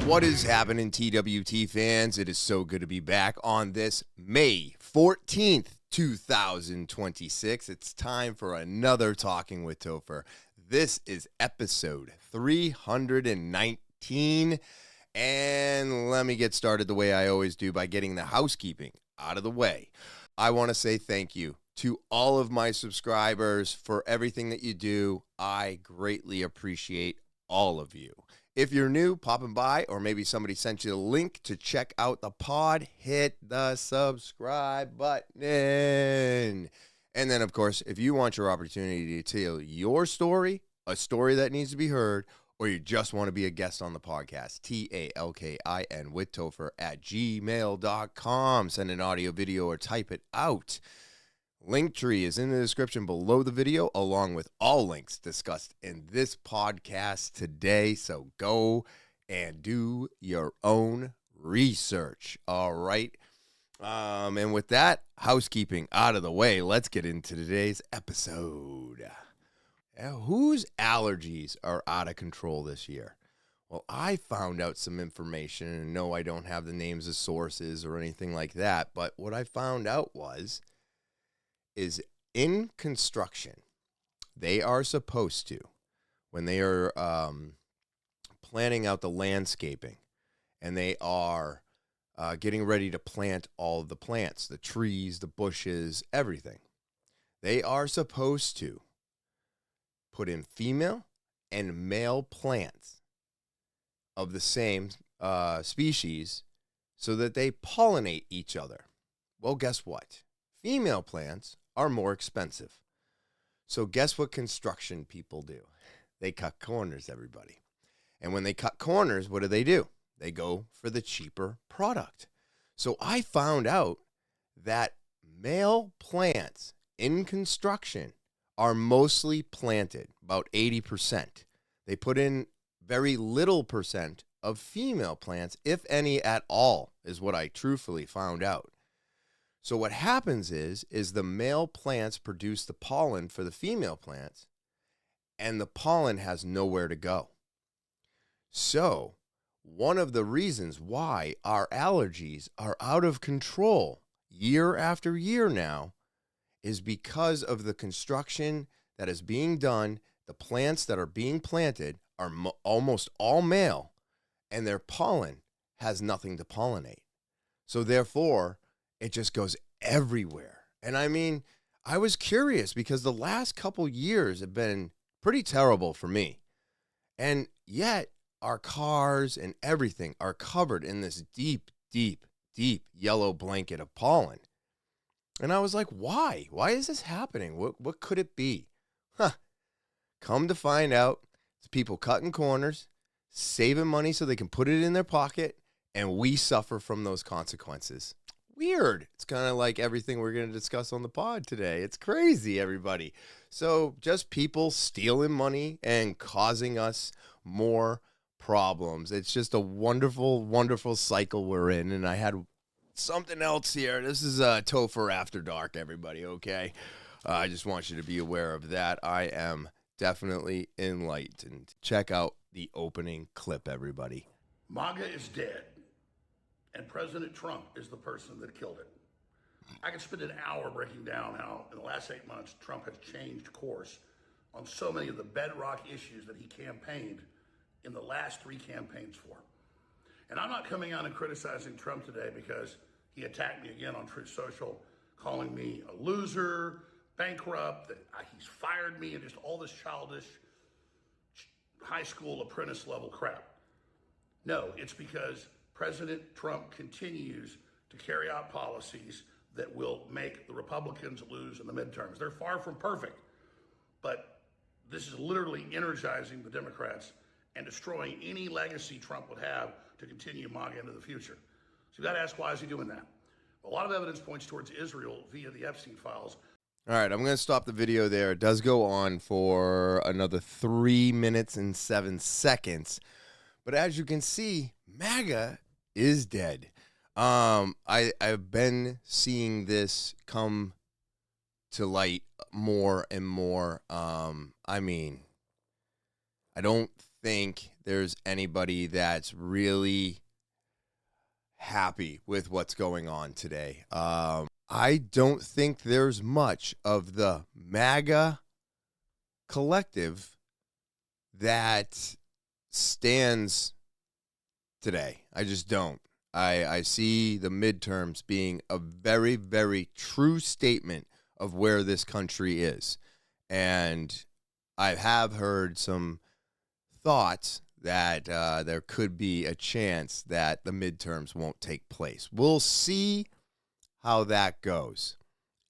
What is happening, TwT fans? It is so good to be back on this May 14th, 2026. It's time for another Talking with Topher. This is episode 319. And let me get started the way I always do by getting the housekeeping out of the way. I want to say thank you to all of my subscribers for everything that you do. I greatly appreciate all of you. If you're new, popping by, or maybe somebody sent you the link to check out the pod, hit the subscribe button. And then, of course, if you want your opportunity to tell your story, a story that needs to be heard, or you just want to be a guest on the podcast, TALKIN with Topher at gmail.com. Send an audio, video, or type it out. Linktree is in the description below the video, along with all links discussed in this podcast today. So go and do your own research. All right. And with that housekeeping out of the way, let's get into today's episode. Whose allergies are out of control this year? Well, I found out some information, and no, I don't have the names of sources or anything like that. But what I found out is in construction, they are supposed to, when they are planning out the landscaping and they are getting ready to plant all of the plants, the trees, the bushes, everything, they are supposed to put in female and male plants of the same species so that they pollinate each other. Well, guess what? Female plants are more expensive. So guess what construction people do? They cut corners, everybody. And when they cut corners, what do? They go for the cheaper product. So I found out that male plants in construction are mostly planted, about 80%. They put in very little percent of female plants, if any at all, is what I truthfully found out. So what happens is the male plants produce the pollen for the female plants, and the pollen has nowhere to go. So one of the reasons why our allergies are out of control year after year now is because of the construction that is being done. The plants that are being planted are almost all male, and their pollen has nothing to pollinate. So therefore, it just goes everywhere. And I mean, I was curious because the last couple years have been pretty terrible for me. And yet our cars and everything are covered in this deep, deep, deep yellow blanket of pollen. And I was like, why? Why is this happening? What could it be? Come to find out, it's people cutting corners, saving money so they can put it in their pocket, and we suffer from those consequences. Weird. It's kind of like everything we're going to discuss on the pod today. It's crazy, everybody. So just people stealing money and causing us more problems. It's just a wonderful, wonderful cycle we're in. And I had something else here. This is Topher After Dark, everybody, okay? I just want you to be aware of that. I am definitely enlightened. Check out the opening clip, everybody. MAGA is dead. And President Trump is the person that killed it. I could spend an hour breaking down how in the last 8 months, Trump has changed course on so many of the bedrock issues that he campaigned in the last 3 campaigns for. And I'm not coming out and criticizing Trump today because he attacked me again on Truth Social, calling me a loser, bankrupt, that he's fired me, and just all this childish high school apprentice level crap. No, it's because President Trump continues to carry out policies that will make the Republicans lose in the midterms. They're far from perfect, but this is literally energizing the Democrats and destroying any legacy Trump would have to continue MAGA into the future. So you got to ask, why is he doing that? A lot of evidence points towards Isreal via the Epstein files. All right, I'm going to stop the video there. It does go on for another 3 minutes and 7 seconds. But as you can see, MAGA is dead. I've been seeing this come to light more and more. I mean, I don't think there's anybody that's really happy with what's going on today. I don't think there's much of the MAGA collective that stands today. I just don't. I see the midterms being a very, very true statement of where this country is. And I have heard some thoughts that there could be a chance that the midterms won't take place. We'll see how that goes.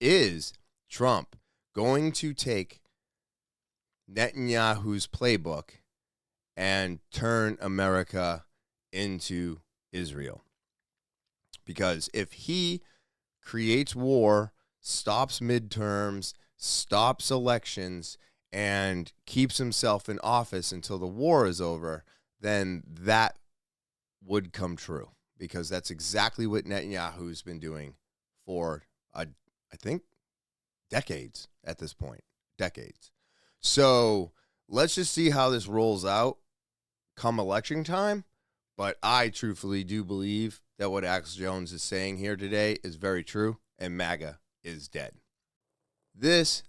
Is Trump going to take Netanyahu's playbook and turn America into Israel? Because if he creates war, stops midterms, stops elections, and keeps himself in office until the war is over, then that would come true. Because that's exactly what Netanyahu's been doing for, I think, decades at this point. Decades. So let's just see how this rolls out come election time. But I truthfully do believe that what Alex Jones is saying here today is very true, and MAGA is dead. This,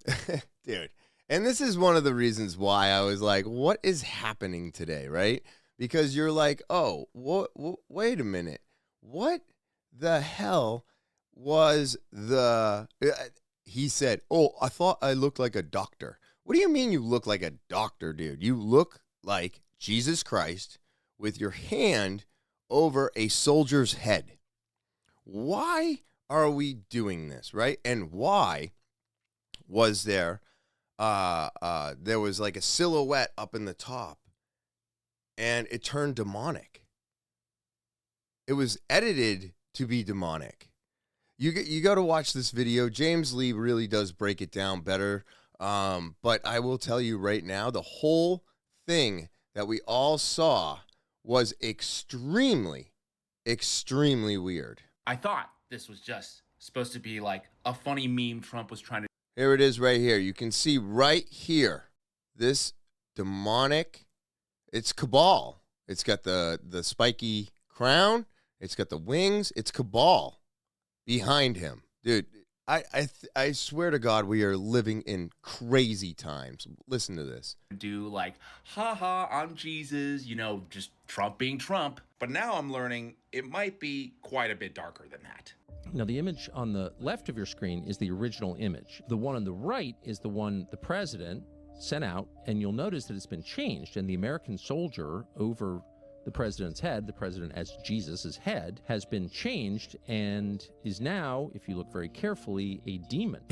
dude, and this is one of the reasons why I was like, what is happening today, right? Because you're like, oh, wait a minute. What the hell was the... He said, oh, I thought I looked like a doctor. What do you mean you look like a doctor, dude? You look like Jesus Christ with your hand over a soldier's head. Why are we doing this, right? And why was there was like a silhouette up in the top and it turned demonic? It was edited to be demonic. You got to watch this video. James Lee really does break it down better. But I will tell you right now, the whole thing that we all saw was extremely, extremely weird. I thought this was just supposed to be like a funny meme Trump was trying to... Here it is right here. You can see right here, this demonic, it's Cabal. It's got the spiky crown. It's got the wings. It's Cabal behind him. Dude, I swear to God, we are living in crazy times. Listen to this. Do like, haha, I'm Jesus, just Trump being Trump. But now I'm learning it might be quite a bit darker than that. Now, the image on the left of your screen is the original image. The one on the right is the one the president sent out, and you'll notice that it's been changed, and the American soldier over the president's head, the president as Jesus' head, has been changed and is now, if you look very carefully, a demon.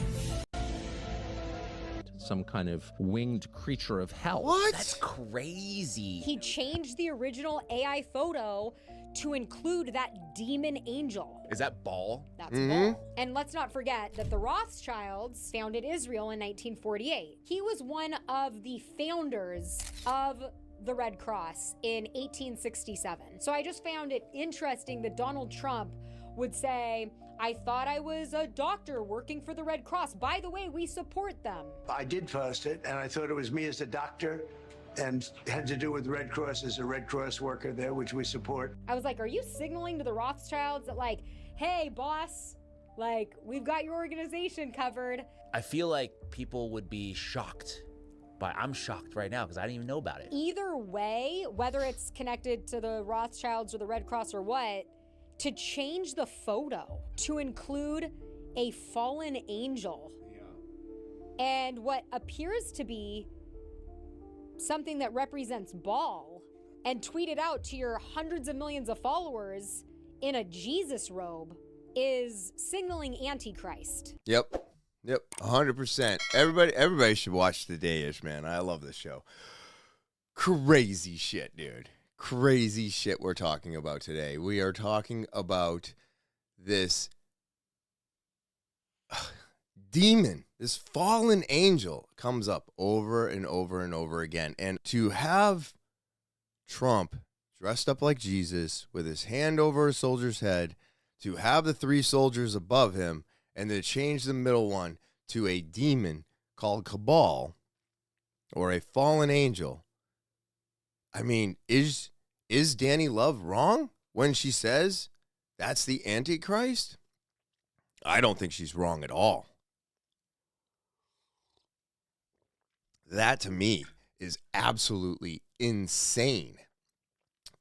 Some kind of winged creature of hell. What? That's crazy. He changed the original AI photo to include that demon angel. Is that Ball? That's Ball. And let's not forget that the Rothschilds founded Israel in 1948. He was one of the founders of the Red Cross in 1867. So I just found it interesting that Donald Trump would say, I thought I was a doctor working for the Red Cross. By the way, we support them. I did post it, and I thought it was me as a doctor and had to do with Red Cross as a Red Cross worker there, which we support. I was like, are you signaling to the Rothschilds that like, hey, boss, like, we've got your organization covered? I feel like people would be shocked. But I'm shocked right now because I didn't even know about it. Either way, whether it's connected to the Rothschilds or the Red Cross or what, to change the photo to include a fallen angel and what appears to be something that represents Baal, and tweet it out to your hundreds of millions of followers in a Jesus robe is signaling Antichrist. Yep, 100%. Everybody should watch The Day-ish, man. I love this show. Crazy shit, dude. Crazy shit we're talking about today. We are talking about this demon, this fallen angel comes up over and over and over again. And to have Trump dressed up like Jesus with his hand over a soldier's head, to have the three soldiers above him, and to change the middle one to a demon called Cabal or a fallen angel, I mean, is Danny Love wrong when she says that's the Antichrist? I don't think she's wrong at all. That to me is absolutely insane.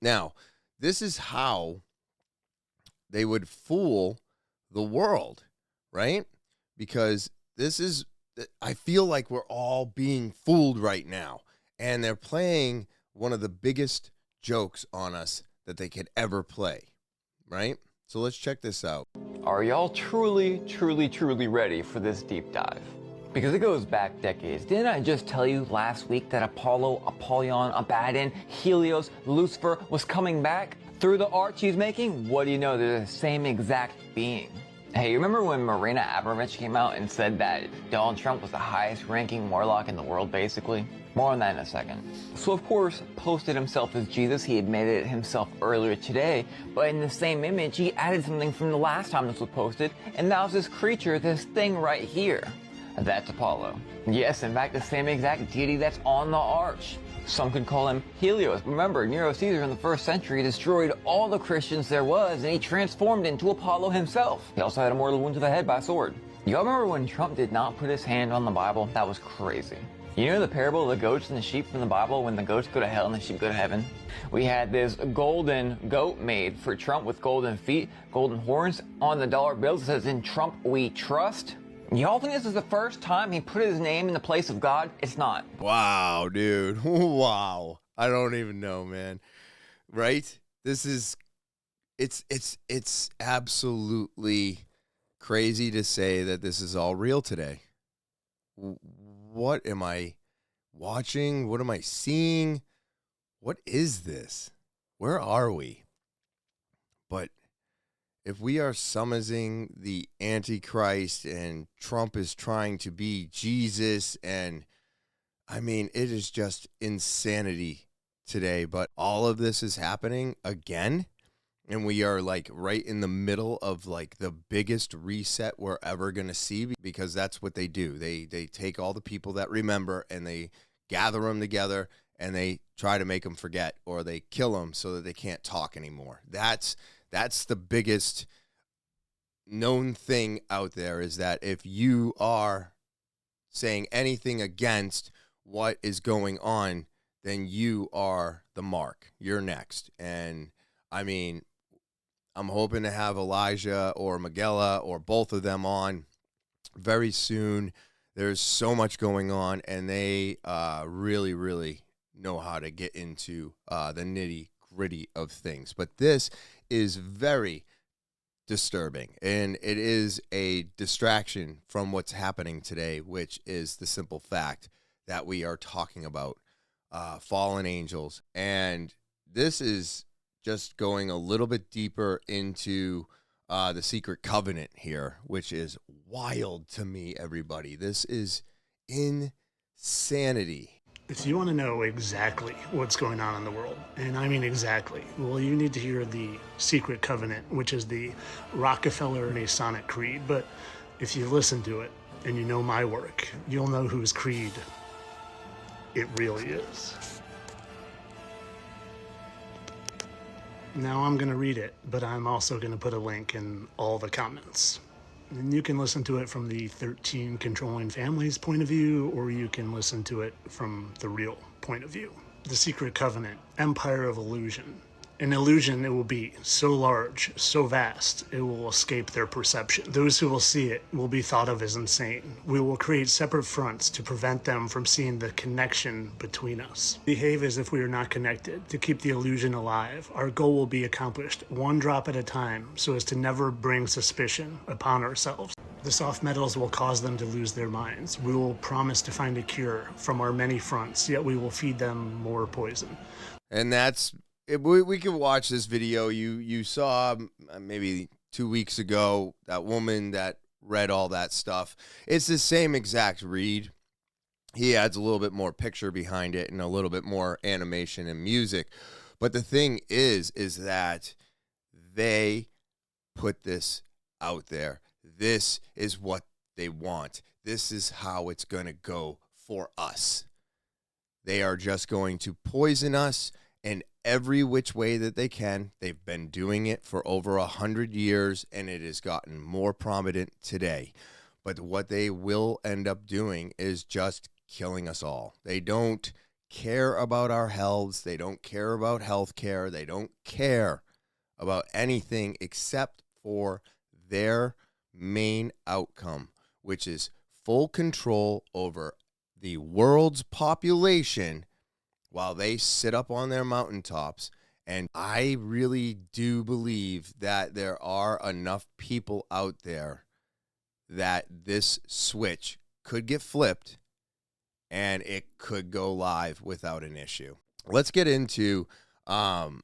Now, this is how they would fool the world, right? Because I feel like we're all being fooled right now. And they're playing one of the biggest jokes on us that they could ever play, right? So let's check this out. Are y'all truly ready for this deep dive? Because it goes back decades. Didn't I just tell you last week that Apollo, Apollyon, Abaddon, Helios, Lucifer was coming back? Through the art she's making, what do you know? They're the same exact being. Hey, you remember when Marina Abramovich came out and said that Donald Trump was the highest ranking warlock in the world, basically? More on that in a second. So of course, posted himself as Jesus. He admitted it himself earlier today, but in the same image, he added something from the last time this was posted, and that was this creature, this thing right here. That's Apollo. Yes, in fact, the same exact deity that's on the arch. Some could call him Helios. Remember, Nero Caesar in the 1st century destroyed all the Christians there was, and he transformed into Apollo himself. He also had a mortal wound to the head by a sword. Y'all remember when Trump did not put his hand on the Bible? That was crazy. You know the parable of the goats and the sheep from the Bible, when the goats go to hell and the sheep go to heaven? We had this golden goat made for Trump with golden feet, golden horns. On the dollar bills it says, "In Trump we trust." Y'all think this is the first time he put his name in the place of God? It's not. Wow, dude. Wow. I don't even know, man. Right? This is, it's absolutely crazy to say that this is all real today. What am I watching? What am I seeing? What is this? Where are we? But if we are summoning the Antichrist and Trump is trying to be Jesus, and I mean, it is just insanity today. But all of this is happening again, and we are like right in the middle of like the biggest reset we're ever going to see, because that's what they do. They take all the people that remember and they gather them together and they try to make them forget, or they kill them so that they can't talk anymore. That's the biggest known thing out there, is that if you are saying anything against what is going on, then you are the mark. You're next. And I mean, I'm hoping to have Elijah or Medulla or both of them on very soon. There's so much going on, and they really, really know how to get into the nitty-gritty of things. But this is very disturbing, and it is a distraction from what's happening today, which is the simple fact that we are talking about fallen angels. And this is just going a little bit deeper into the secret covenant here, which is wild to me, everybody. This is insanity. If you want to know exactly what's going on in the world, and I mean exactly, well, you need to hear the Secret Covenant, which is the Rockefeller Masonic Creed. But if you listen to it and you know my work, you'll know whose creed it really is. Now I'm going to read it, but I'm also going to put a link in all the comments. And you can listen to it from the 13 controlling families point of view, or you can listen to it from the real point of view. The Secret Covenant, Empire of Illusion. An illusion it will be, so large, so vast, it will escape their perception. Those who will see it will be thought of as insane. We will create separate fronts to prevent them from seeing the connection between us. Behave as if we are not connected, to keep the illusion alive. Our goal will be accomplished, one drop at a time, so as to never bring suspicion upon ourselves. The soft metals will cause them to lose their minds. We will promise to find a cure from our many fronts, yet we will feed them more poison. And that's, we can watch this video. You saw maybe 2 weeks ago that woman that read all that stuff. It's the same exact read. He adds a little bit more picture behind it and a little bit more animation and music. But the thing is that they put this out there. This is what they want. This is how it's going to go for us. They are just going to poison us in every which way that they can. They've been doing it for over 100 years, and it has gotten more prominent today. But what they will end up doing is just killing us all. They don't care about our healths. They don't care about health care. They don't care about anything except for their main outcome, which is full control over the world's population while they sit up on their mountaintops. And I really do believe that there are enough people out there that this switch could get flipped and it could go live without an issue. Let's get into some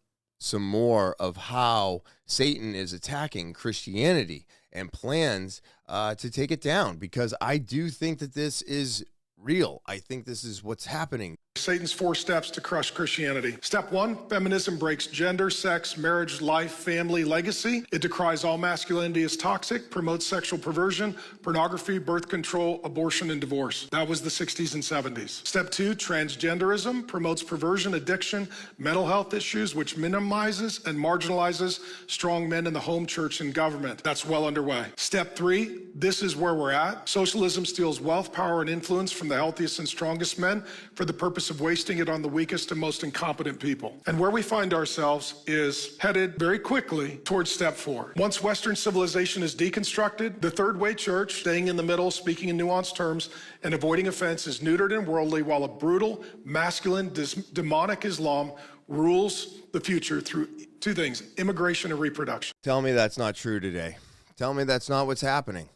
more of how Satan is attacking Christianity and plans to take it down, because I do think that this is real. I think this is what's happening. Satan's 4 steps to crush Christianity. Step 1, feminism breaks gender, sex, marriage, life, family, legacy. It decries all masculinity as toxic, promotes sexual perversion, pornography, birth control, abortion, and divorce. That was the 60s and 70s. Step 2, transgenderism promotes perversion, addiction, mental health issues, which minimizes and marginalizes strong men in the home, church, and government. That's well underway. Step 3, this is where we're at. Socialism steals wealth, power, and influence from the healthiest and strongest men for the purpose of wasting it on the weakest and most incompetent people. And where we find ourselves is headed very quickly towards step 4. Once Western civilization is deconstructed, the third way church, staying in the middle, speaking in nuanced terms, and avoiding offense, is neutered and worldly, while a brutal, masculine, demonic Islam rules the future through 2 things: immigration and reproduction. Tell me that's not true today. Tell me that's not what's happening.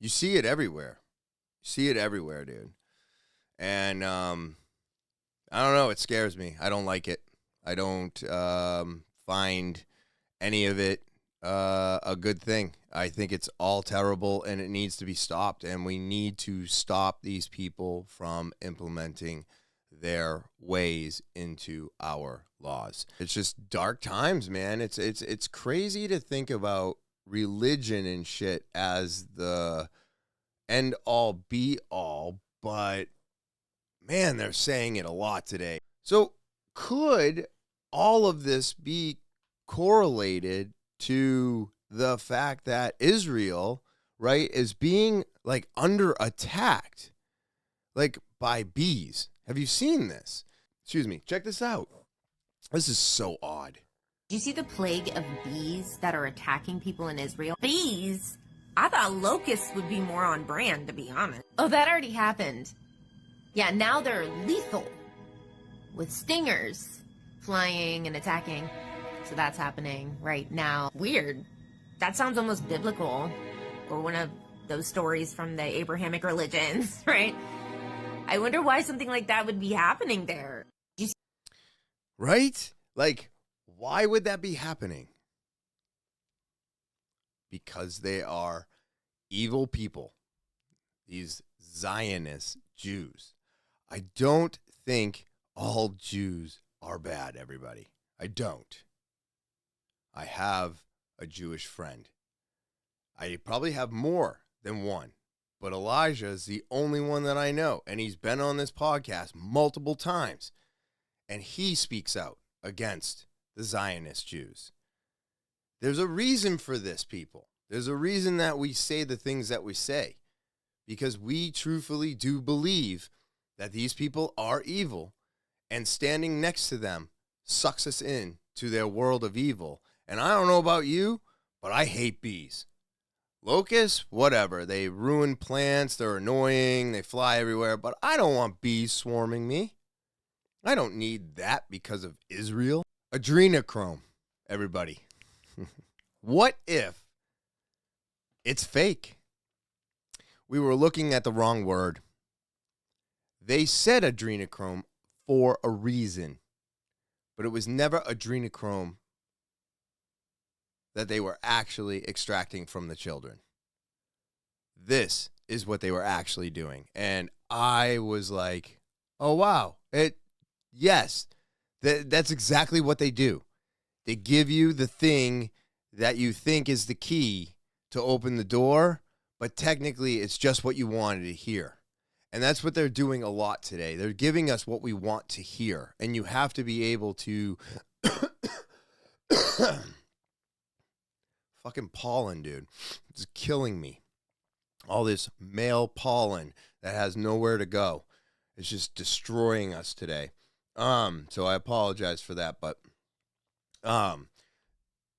You see it everywhere. You see it everywhere, dude. And I don't know. It scares me. I don't like it. I don't find any of it a good thing. I think it's all terrible, and it needs to be stopped. And we need to stop these people from implementing their ways into our laws. It's just dark times, man. It's crazy to think about religion and shit as the end all be all, but man, they're saying it a lot today. So could all of this be correlated to the fact that Israel, right, is being like under attacked, like by bees? Have you seen this? Excuse me. Check this out. This is so odd. Do you see the plague of bees that are attacking people in Israel? Bees? I thought locusts would be more on brand, to be honest. Oh, that already happened. Yeah, now they're lethal with stingers flying and attacking. So that's happening right now. Weird. That sounds almost biblical, or one of those stories from the Abrahamic religions, right? I wonder why something like that would be happening there. Right? Like, why would that be happening? Because they are evil people. These Zionist Jews. I don't think all Jews are bad, everybody. I don't. I have a Jewish friend. I probably have more than one, but Elijah is the only one that I know, and he's been on this podcast multiple times, and he speaks out against the Zionist Jews. There's a reason for this, people. There's a reason that we say the things that we say, because we truthfully do believe that these people are evil, and standing next to them sucks us in to their world of evil. And I don't know about you, but I hate bees. Locusts, whatever. They ruin plants. They're annoying. They fly everywhere. But I don't want bees swarming me. I don't need that because of Isreal. Adrenochrome, everybody. What if it's fake? We were looking at the wrong word. They said adrenochrome for a reason, but it was never adrenochrome that they were actually extracting from the children. This is what they were actually doing. And I was like, oh, wow. Yes, that's exactly what they do. They give you the thing that you think is the key to open the door, but technically it's just what you wanted to hear. And that's what they're doing a lot today. They're giving us what we want to hear. And you have to be able to... Fucking pollen, dude. It's killing me. All this male pollen that has nowhere to go. It's just destroying us today. So I apologize for that. But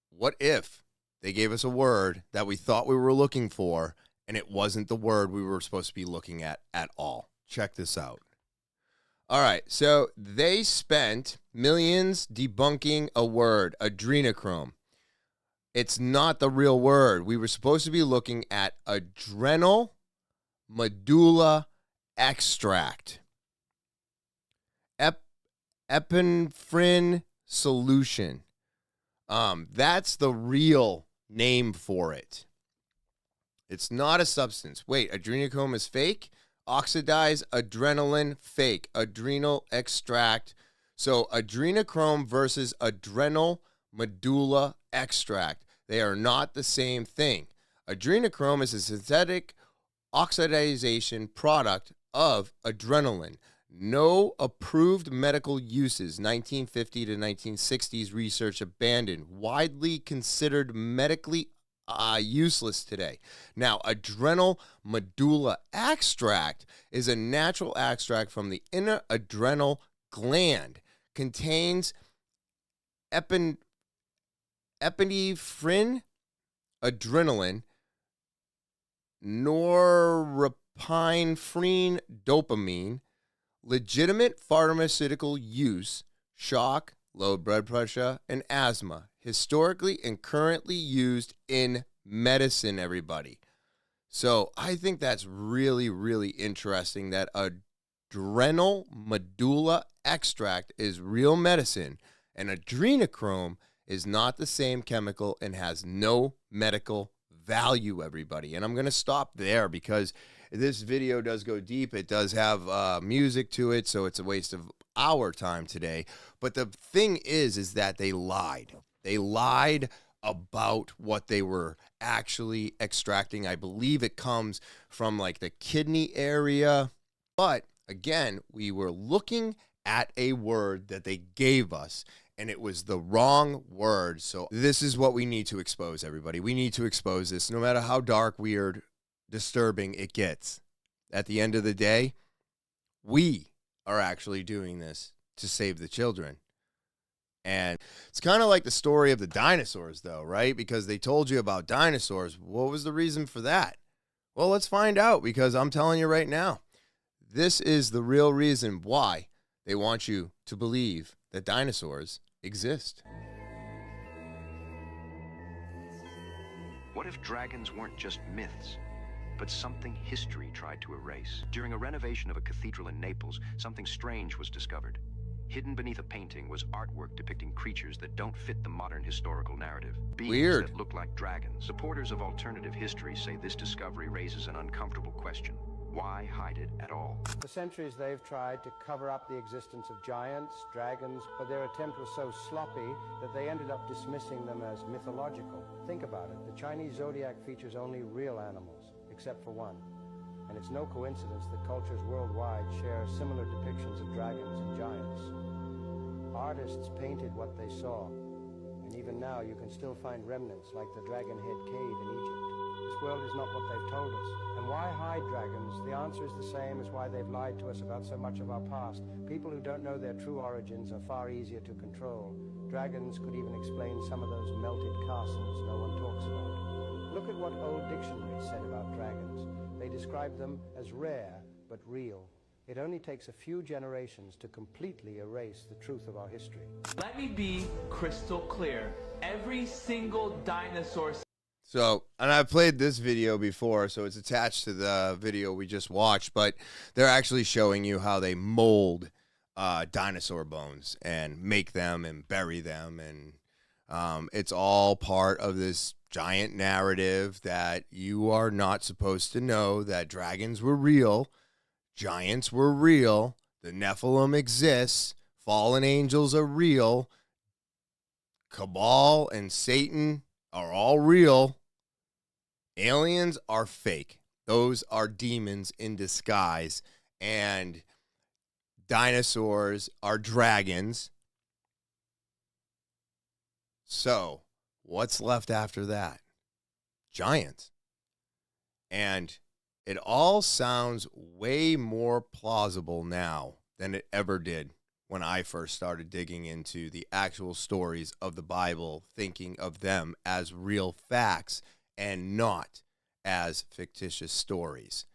what if they gave us a word that we thought we were looking for, and it wasn't the word we were supposed to be looking at all? Check this out. All right, so they spent millions debunking a word, adrenochrome. It's not the real word. We were supposed to be looking at adrenal medulla extract. Epinephrine solution. That's the real name for it. It's not a substance. Wait, adrenochrome is fake? Oxidized adrenaline, fake. Adrenal extract. So adrenochrome versus adrenal medulla extract. They are not the same thing. Adrenochrome is a synthetic oxidization product of adrenaline. No approved medical uses. 1950 to 1960s research abandoned. Widely considered medically useless today. Now, adrenal medulla extract is a natural extract from the inner adrenal gland. Contains epinephrine, adrenaline, norepinephrine, dopamine, legitimate pharmaceutical use, shock, low blood pressure, and asthma. Historically and currently used in medicine, everybody. So I think that's really, really interesting that adrenal medulla extract is real medicine and adrenochrome is not the same chemical and has no medical value, everybody. And I'm going to stop there because this video does go deep. It does have music to it, so it's a waste of our time today. But the thing is that they lied. They lied about what they were actually extracting. I believe it comes from like the kidney area. But again, we were looking at a word that they gave us, and it was the wrong word. So this is what we need to expose, everybody. We need to expose this, no matter how dark, weird, disturbing it gets. At the end of the day, we are actually doing this to save the children. And it's kind of like the story of the dinosaurs, though, right? Because they told you about dinosaurs. What was the reason for that? Well, let's find out, because I'm telling you right now, this is the real reason why they want you to believe that dinosaurs exist. What if dragons weren't just myths, but something history tried to erase? During a renovation of a cathedral in Naples, something strange was discovered. Hidden beneath a painting was artwork depicting creatures that don't fit the modern historical narrative. Beings that look like dragons. Supporters of alternative history say this discovery raises an uncomfortable question. Why hide it at all? For centuries, they've tried to cover up the existence of giants, dragons, but their attempt was so sloppy that they ended up dismissing them as mythological. Think about it. The Chinese zodiac features only real animals, except for one. And it's no coincidence that cultures worldwide share similar depictions of dragons and giants. Artists painted what they saw, and even now you can still find remnants like the Dragon Head Cave in Egypt. This world is not what they've told us. And why hide dragons? The answer is the same as why they've lied to us about so much of our past. People who don't know their true origins are far easier to control. Dragons could even explain some of those melted castles no one talks about. Look at what old dictionaries said about dragons. They described them as rare but real. It only takes a few generations to completely erase the truth of our history. Let me be crystal clear. Every single dinosaur... So, and I've played this video before, so it's attached to the video we just watched, but they're actually showing you how they mold dinosaur bones and make them and bury them. And it's all part of this giant narrative that you are not supposed to know that dragons were real, giants were real, the Nephilim exists, fallen angels are real, Cabal and Satan are all real. Aliens are fake. Those are demons in disguise, and dinosaurs are dragons. So, what's left after that? Giants. And it all sounds way more plausible now than it ever did when I first started digging into the actual stories of the Bible, thinking of them as real facts and not as fictitious stories.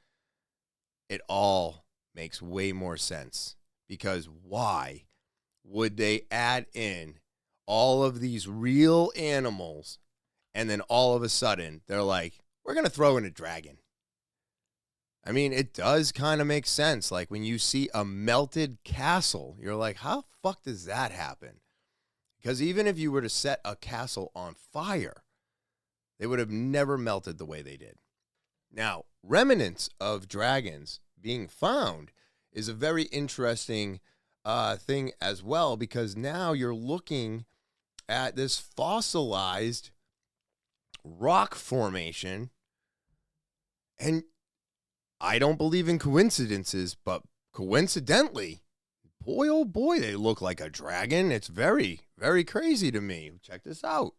It all makes way more sense, because why would they add in all of these real animals and then all of a sudden they're like, we're going to throw in a dragon? I mean, it does kind of make sense. Like when you see a melted castle, you're like, how the fuck does that happen? Because even if you were to set a castle on fire, they would have never melted the way they did. Now, remnants of dragons being found is a very interesting thing as well, because now you're looking at this fossilized rock formation, and I don't believe in coincidences, but coincidentally, boy, oh boy, they look like a dragon. It's very, very crazy to me. Check this out.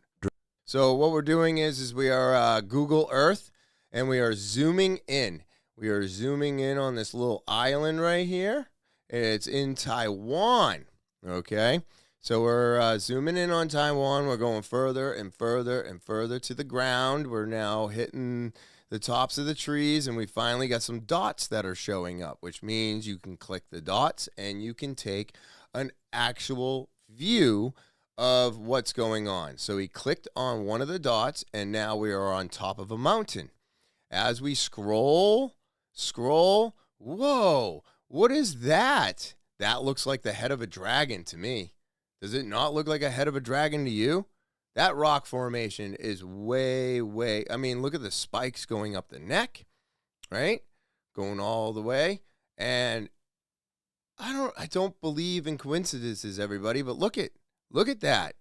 So what we're doing is we are Google Earth, and we are zooming in. We are zooming in on this little island right here. It's in Taiwan, okay? So we're zooming in on Taiwan. We're going further and further and further to the ground. We're now hitting the tops of the trees, and we finally got some dots that are showing up, which means you can click the dots and you can take an actual view of what's going on. So we clicked on one of the dots, and now we are on top of a mountain. As we scroll, whoa, what is that? That looks like the head of a dragon to me. Does it not look like a head of a dragon to you? That rock formation is way, I mean, look at the spikes going up the neck, right? Going all the way. And I don't believe in coincidences, everybody, but look at that.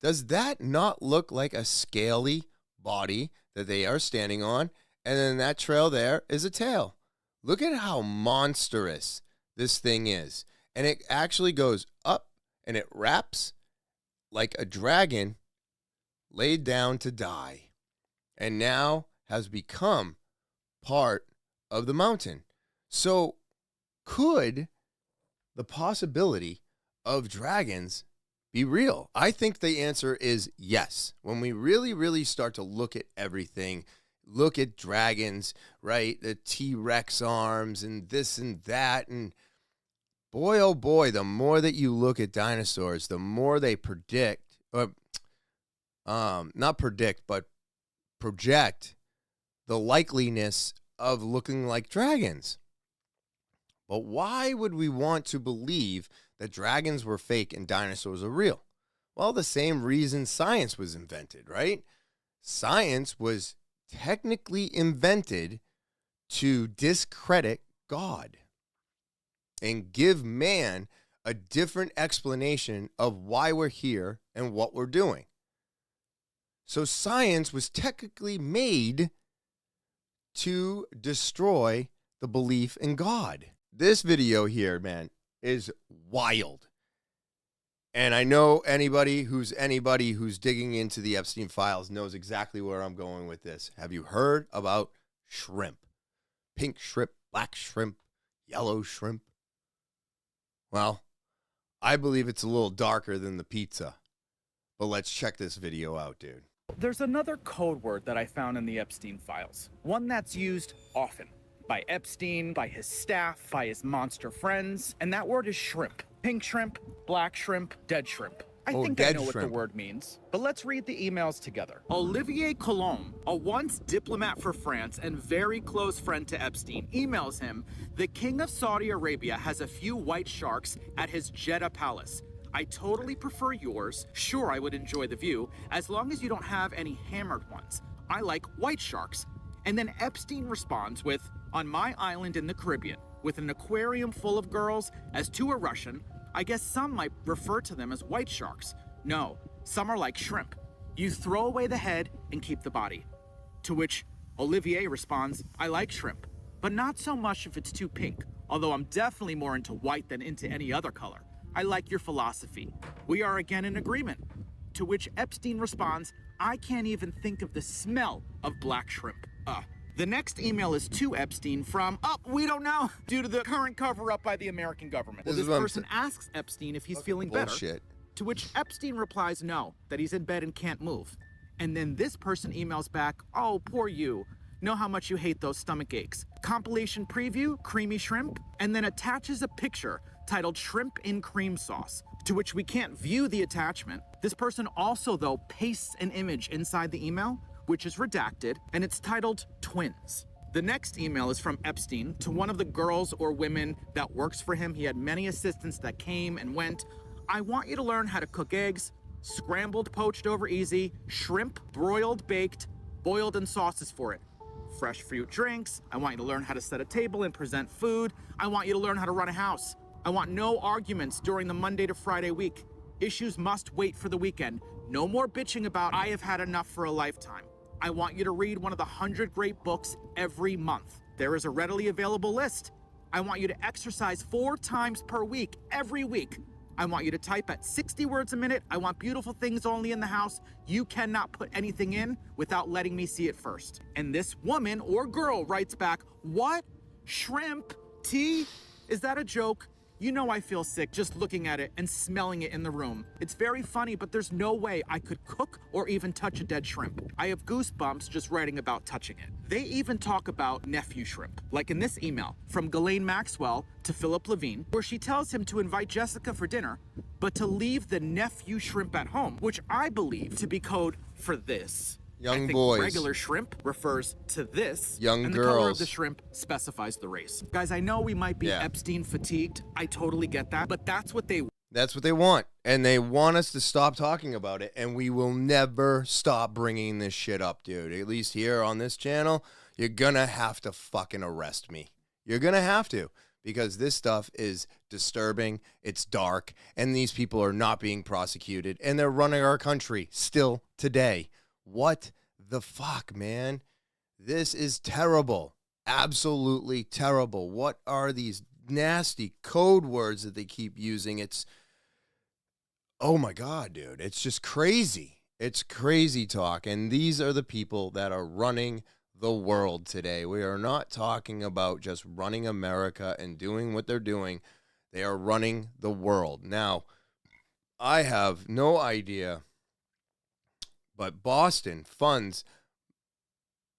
Does that not look like a scaly body that they are standing on? And then that trail there is a tail. Look at how monstrous this thing is. And it actually goes up and it wraps like a dragon laid down to die, and now has become part of the mountain. So could the possibility of dragons be real? I think the answer is yes. When we really, really start to look at everything, look at dragons, right? The T-Rex arms and this and that, and boy, oh boy, the more that you look at dinosaurs, the more they not predict, but project the likeliness of looking like dragons. But why would we want to believe that dragons were fake and dinosaurs are real? Well, the same reason science was invented, right? Science was technically invented to discredit God and give man a different explanation of why we're here and what we're doing. So science was technically made to destroy the belief in God. This video here, man, is wild. And I know anybody who's digging into the Epstein files knows exactly where I'm going with this. Have you heard about shrimp? Pink shrimp, black shrimp, yellow shrimp? Well, I believe it's a little darker than the pizza. But let's check this video out, dude. There's another code word that I found in the Epstein files. One that's used often by Epstein, by his staff, by his monster friends, and that word is shrimp. Pink shrimp, black shrimp, dead shrimp. I think I know what the word means, but let's read the emails together. Olivier Colomb, a once diplomat for France and very close friend to Epstein, emails him, the King of Saudi Arabia has a few white sharks at his Jeddah palace. I totally prefer yours. Sure, I would enjoy the view, as long as you don't have any hammered ones. I like white sharks. And then Epstein responds with, on my island in the Caribbean, with an aquarium full of girls, as to a Russian, I guess some might refer to them as white sharks. No, some are like shrimp. You throw away the head and keep the body. To which Olivier responds, I like shrimp, but not so much if it's too pink. although I'm definitely more into white than into any other color. I like your philosophy. We are again in agreement. To which Epstein responds, I can't even think of the smell of black shrimp. The next email is to Epstein from, we don't know, due to the current cover-up by the American government. Well, this person asks Epstein if he's feeling better, to which Epstein replies no, that he's in bed and can't move. And then this person emails back, oh, poor you. Know how much you hate those stomach aches. Compilation preview, creamy shrimp, and then attaches a picture titled Shrimp in Cream Sauce, to which we can't view the attachment. This person also, though, pastes an image inside the email, which is redacted, and it's titled Twins. The next email is from Epstein to one of the girls or women that works for him. He had many assistants that came and went. I want you to learn how to cook eggs, scrambled, poached over easy, shrimp, broiled, baked, boiled, and sauces for it. Fresh fruit drinks. I want you to learn how to set a table and present food. I want you to learn how to run a house. I want no arguments during the Monday to Friday week. Issues must wait for the weekend. No more bitching about I have had enough for a lifetime. I want you to read one of the 100 great books every month. There is a readily available list. I want you to exercise 4 times per week, every week. I want you to type at 60 words a minute. I want beautiful things only in the house. You cannot put anything in without letting me see it first. And this woman or girl writes back, what? Shrimp? Tea? Is that a joke? You know I feel sick just looking at it and smelling it in the room. It's very funny, but there's no way I could cook or even touch a dead shrimp. I have goosebumps just writing about touching it. They even talk about nephew shrimp, like in this email from Ghislaine Maxwell to Philip Levine, where she tells him to invite Jessica for dinner, but to leave the nephew shrimp at home, which I believe to be code for this. Young I think boys. Regular shrimp refers to this. Young and girls. the color of the shrimp specifies the race. Guys, I know we might be Epstein fatigued. I totally get that, but that's what they want. And they want us to stop talking about it. And we will never stop bringing this shit up, dude. At least here on this channel, you're going to have to fucking arrest me. You're going to have to. Because this stuff is disturbing, it's dark, and these people are not being prosecuted. And they're running our country still today. What the fuck, man? This is terrible. Absolutely terrible. What are these nasty code words that they keep using? It's, oh my God, dude. It's just crazy. It's crazy talk. And these are the people that are running the world today. We are not talking about just running America and doing what they're doing. They are running the world. Now, I have no idea, but Boston funds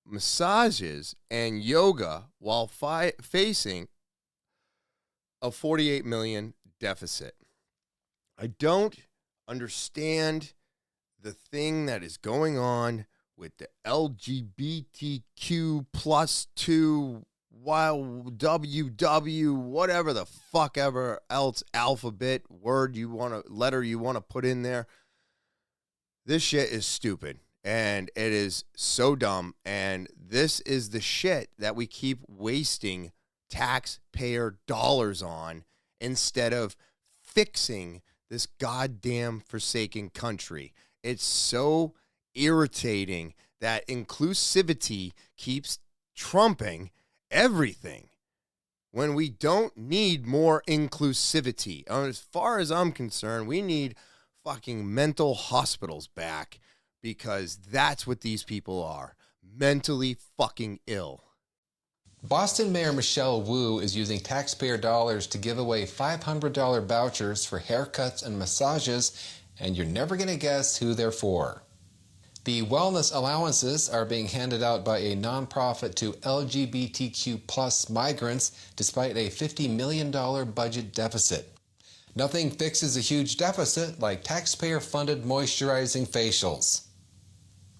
massages and yoga while facing a $48 million deficit. I don't understand the thing that is going on with the LGBTQ plus 2 WW, whatever the fuck ever else alphabet letter you want to put in there. This shit is stupid, and it is so dumb, and this is the shit that we keep wasting taxpayer dollars on instead of fixing this goddamn forsaken country. It's so irritating that inclusivity keeps trumping everything when we don't need more inclusivity. As far as I'm concerned, we need fucking mental hospitals back, because that's what these people are. Mentally fucking ill. Boston Mayor Michelle Wu is using taxpayer dollars to give away $500 vouchers for haircuts and massages, and you're never going to guess who they're for. The wellness allowances are being handed out by a nonprofit to LGBTQ plus migrants despite a $50 million budget deficit. Nothing fixes a huge deficit like taxpayer-funded moisturizing facials.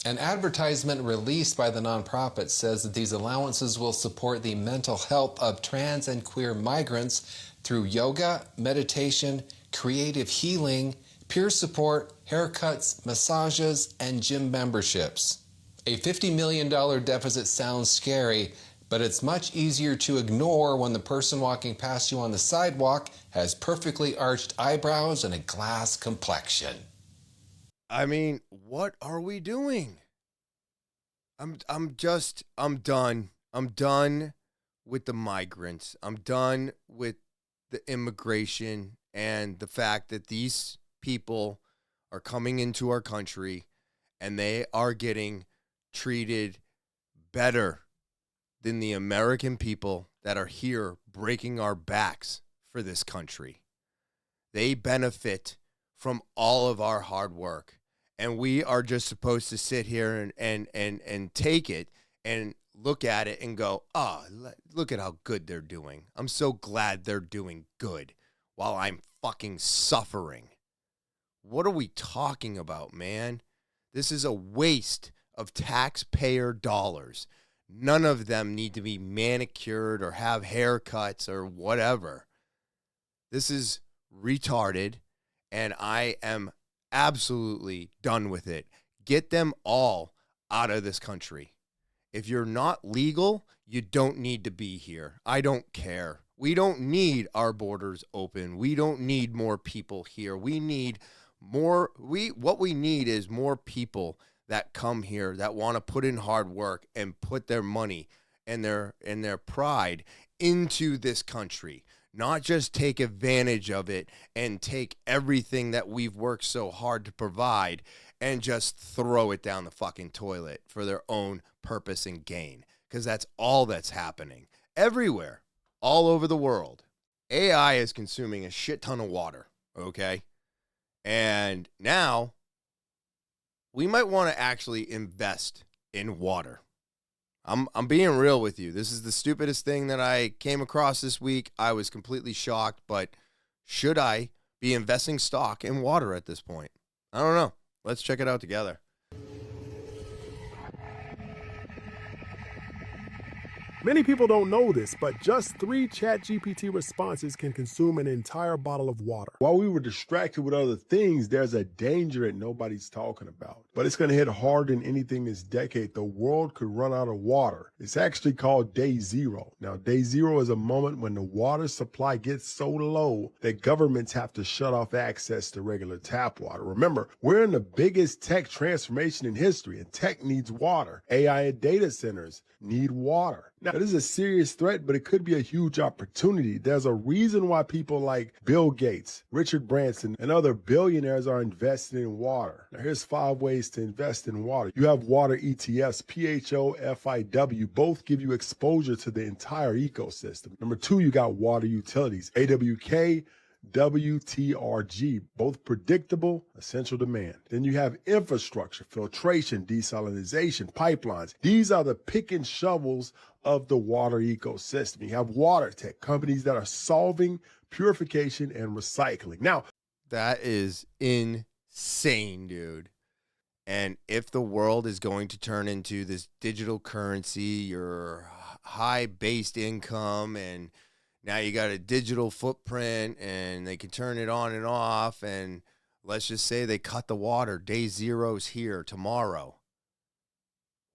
An advertisement released by the nonprofit says that these allowances will support the mental health of trans and queer migrants through yoga, meditation, creative healing, peer support, haircuts, massages, and gym memberships. A $50 million deficit sounds scary, but it's much easier to ignore when the person walking past you on the sidewalk has perfectly arched eyebrows and a glass complexion. I mean, what are we doing? I'm done. I'm done with the migrants. I'm done with the immigration and the fact that these people are coming into our country and they are getting treated better than the American people that are here breaking our backs for this country. They benefit from all of our hard work. And we are just supposed to sit here and take it and look at it and go, oh, look at how good they're doing. I'm so glad they're doing good while I'm fucking suffering. What are we talking about, man? This is a waste of taxpayer dollars. None of them need to be manicured or have haircuts or whatever. This is retarded, and I am absolutely done with it. Get them all out of this country. If you're not legal, you don't need to be here. I don't care. We don't need our borders open. We don't need more people here. We need more. What we need is more people that come here that want to put in hard work and put their money and their pride into this country. Not just take advantage of it and take everything that we've worked so hard to provide and just throw it down the fucking toilet for their own purpose and gain. Because that's all that's happening everywhere, all over the world. AI is consuming a shit ton of water, okay? And now we might want to actually invest in water. I'm being real with you. This is the stupidest thing that I came across this week. I was completely shocked, but should I be investing stock in water at this point? I don't know. Let's check it out together. Many people don't know this, but just 3 ChatGPT responses can consume an entire bottle of water. While we were distracted with other things, there's a danger that nobody's talking about. But it's going to hit harder than anything this decade. The world could run out of water. It's actually called Day Zero. Now, Day Zero is a moment when the water supply gets so low that governments have to shut off access to regular tap water. Remember, we're in the biggest tech transformation in history, and tech needs water. AI and data centers need water. Now, this is a serious threat, but it could be a huge opportunity. There's a reason why people like Bill Gates, Richard Branson, and other billionaires are investing in water. Now, here's 5 ways to invest in water. You have water ETFs, PHOFIW, both give you exposure to the entire ecosystem. Number 2, you got water utilities, AWK, WTRG, both predictable, essential demand. Then you have infrastructure, filtration, desalination, pipelines. These are the pick and shovels of the water ecosystem. You have water tech, companies that are solving purification and recycling. Now, that is insane, dude. And if the world is going to turn into this digital currency, your high-based income, and now you got a digital footprint, and they can turn it on and off, and let's just say they cut the water. Day zero's here tomorrow.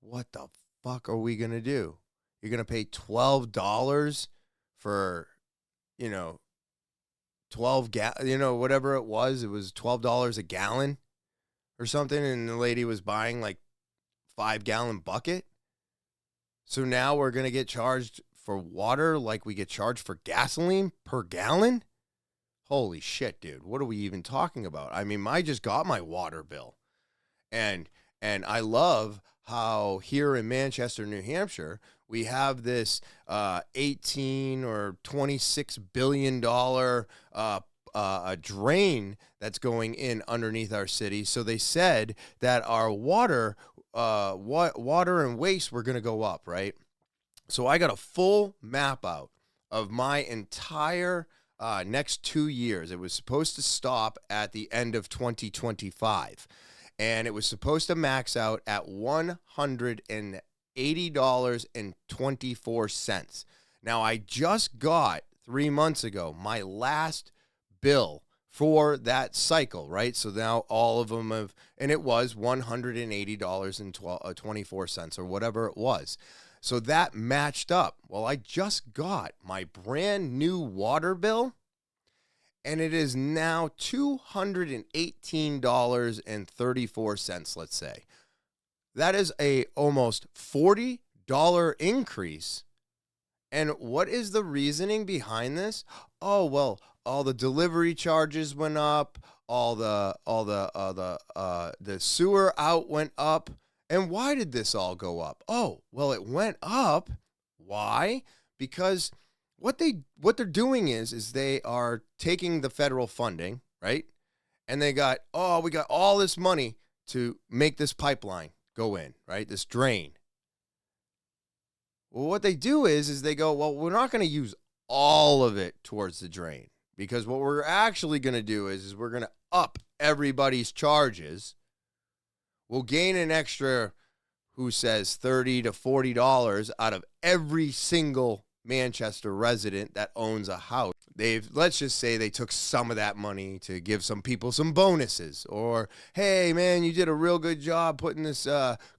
What the fuck are we going to do? You're going to pay $12 for, whatever it was. It was $12 a gallon or something, and the lady was buying like 5-gallon bucket. So now we're going to get charged for water like we get charged for gasoline per gallon? Holy shit, dude. What are we even talking about? I mean, I just got my water bill. And I love how here in Manchester, New Hampshire, we have this 18 or $26 billion drain that's going in underneath our city. So they said that our water and waste were going to go up, right? So I got a full map out of my entire next 2 years. It was supposed to stop at the end of 2025. And it was supposed to max out at $180.24. Now, I just got 3 months ago my last bill for that cycle, right? So now all of them have, and it was $180.24 or whatever it was. So that matched up. Well, I just got my brand new water bill, and it is now $218.34, let's say. That is a almost $40 increase And what is the reasoning behind this? Oh, well, all the delivery charges went up, the sewer out went up. And why did this all go up? Oh, well, it went up. Why? Because what they're doing is they are taking the federal funding, right? And we got all this money to make this pipeline go in, right? This drain. Well, what they do is they go, well, we're not going to use all of it towards the drain, because what we're actually going to do is we're going to up everybody's charges. We'll gain an extra, who says $30 to $40 out of every single Manchester resident that owns a house. Let's just say they took some of that money to give some people some bonuses, or, hey man, you did a real good job putting this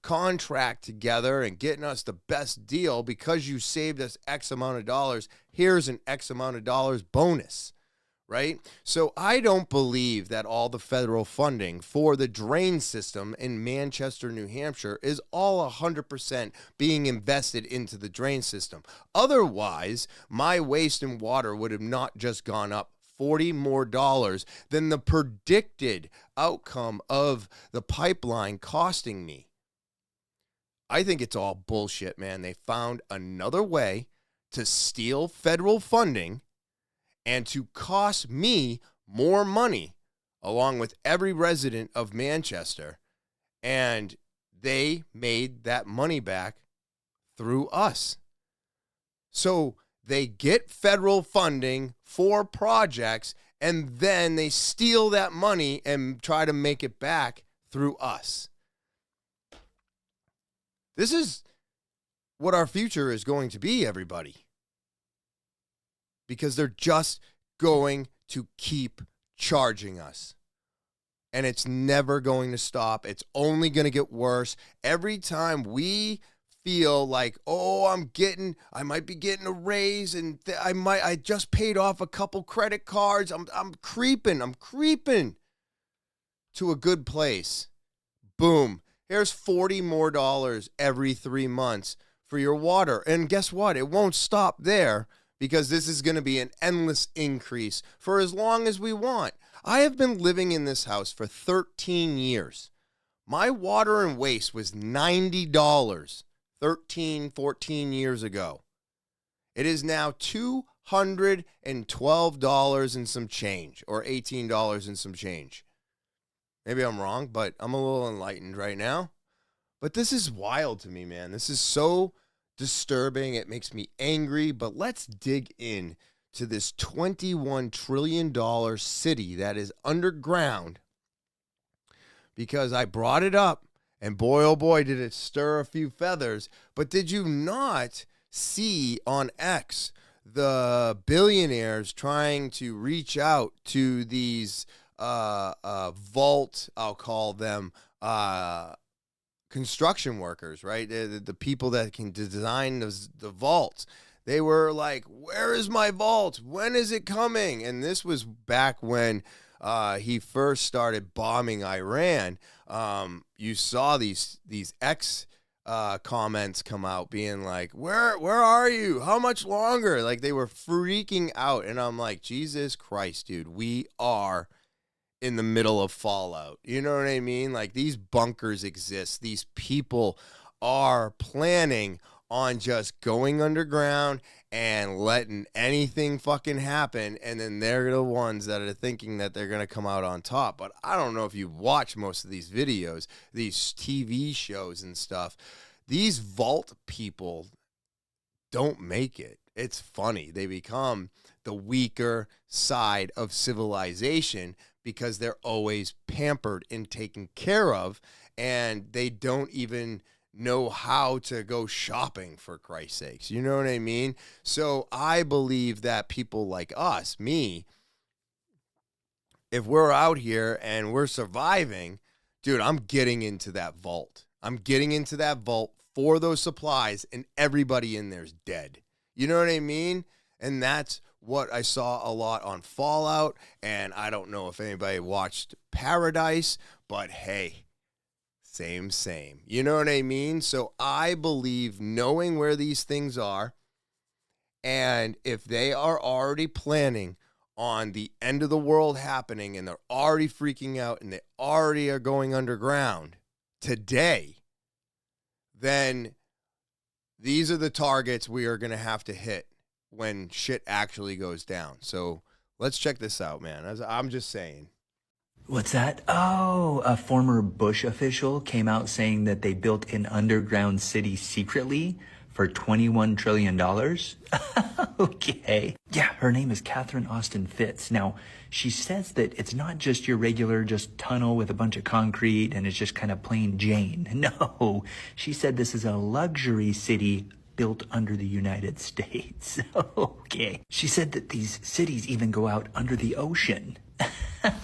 contract together and getting us the best deal because you saved us X amount of dollars. Here's an X amount of dollars bonus, right? So I don't believe that all the federal funding for the drain system in Manchester, New Hampshire is all 100% being invested into the drain system. Otherwise, my waste and water would have not just gone up $40 more than the predicted outcome of the pipeline costing me. I think it's all bullshit, man. They found another way to steal federal funding and to cost me more money, along with every resident of Manchester. And they made that money back through us. So they get federal funding for projects, and then they steal that money and try to make it back through us. This is what our future is going to be, everybody. Because they're just going to keep charging us. And it's never going to stop. It's only going to get worse. Every time we feel like, oh, I might be getting a raise, and I just paid off a couple credit cards. I'm creeping to a good place. Boom. Here's $40 more every 3 months for your water. And guess what? It won't stop there, because this is going to be an endless increase for as long as we want. I have been living in this house for 13 years. My water and waste was $90 14 years ago. It is now $212 and some change, or $18 and some change. Maybe I'm wrong, but I'm a little enlightened right now. But this is wild to me, man. This is so disturbing. It makes me angry. But let's dig in to this $21 trillion city that is underground, because I brought it up, and boy, oh boy, did it stir a few feathers. But did you not see on X the billionaires trying to reach out to these vault, I'll call them, construction workers, right? The people that can design the vaults. They were like, where is my vault? When is it coming? And this was back when he first started bombing Iran. You saw these X comments come out being like, where are you? How much longer? Like, they were freaking out. And I'm like, Jesus Christ, dude, we are in the middle of fallout. You know what I mean? Like, these bunkers exist. These people are planning on just going underground and letting anything fucking happen, and then they're the ones that are thinking that they're going to come out on top. But I don't know if you watch most of these videos, these TV shows and stuff. These vault people don't make it. It's funny. They become the weaker side of civilization because they're always pampered and taken care of, and they don't even know how to go shopping, for Christ's sakes. You know what I mean? So I believe that people like us, me, if we're out here and we're surviving, dude, I'm getting into that vault. I'm getting into that vault for those supplies, and everybody in there's dead. You know what I mean? And that's what I saw a lot on Fallout, and I don't know if anybody watched Paradise, but hey, same. You know what I mean? So I believe knowing where these things are And if they are already planning on the end of the world happening and they're already freaking out and they already are going underground today, then these are the targets we are going to have to hit when shit actually goes down. So let's check this out, man. I'm just saying. What's that? Oh, a former Bush official came out saying that they built an underground city secretly for $21 trillion. Okay. Yeah, her name is Catherine Austin Fitts. Now, she says that it's not just your regular just tunnel with a bunch of concrete and it's just kind of plain Jane. No, she said this is a luxury city built under the United States. Okay. She said that these cities even go out under the ocean.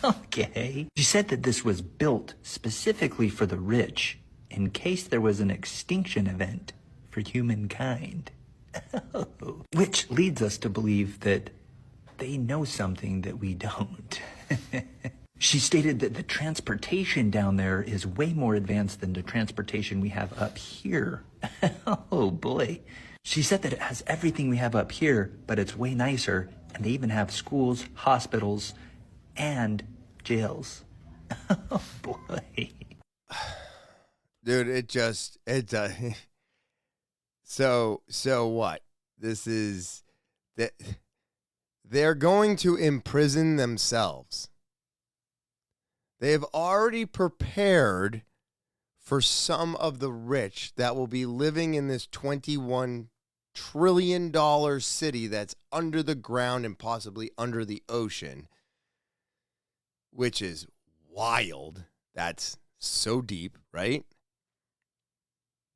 Okay. She said that this was built specifically for the rich in case there was an extinction event for humankind. Which leads us to believe that they know something that we don't. She stated that the transportation down there is way more advanced than the transportation we have up here. Oh boy. She said that it has everything we have up here, but it's way nicer, and they even have schools, hospitals, and jails. Oh boy. Dude, So what? This is that they're going to imprison themselves. They have already prepared for some of the rich that will be living in this $21 trillion city that's under the ground and possibly under the ocean, which is wild. That's so deep, right?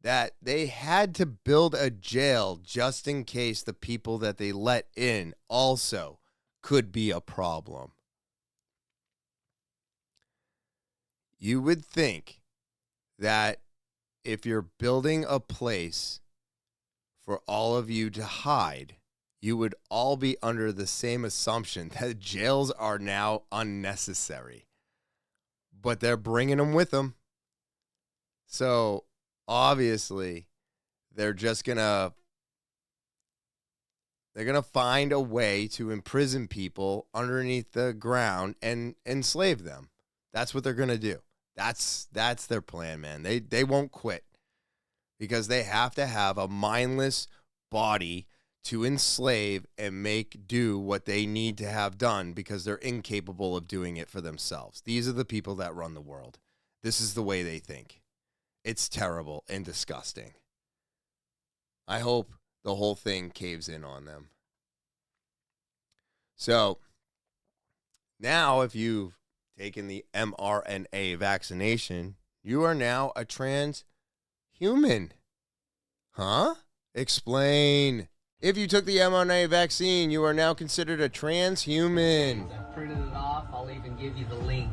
That they had to build a jail just in case the people that they let in also could be a problem. You would think that if you're building a place for all of you to hide, you would all be under the same assumption that jails are now unnecessary. But they're bringing them with them. So obviously, they're gonna find a way to imprison people underneath the ground and enslave them. That's what they're gonna do. That's their plan, man. They won't quit because they have to have a mindless body to enslave and make do what they need to have done because they're incapable of doing it for themselves. These are the people that run the world. This is the way they think. It's terrible and disgusting. I hope the whole thing caves in on them. So now if you've taken the MRNA vaccination, you are now a transhuman. Huh? Explain. If you took the mRNA vaccine, you are now considered a transhuman. I printed it off. I'll even give you the link.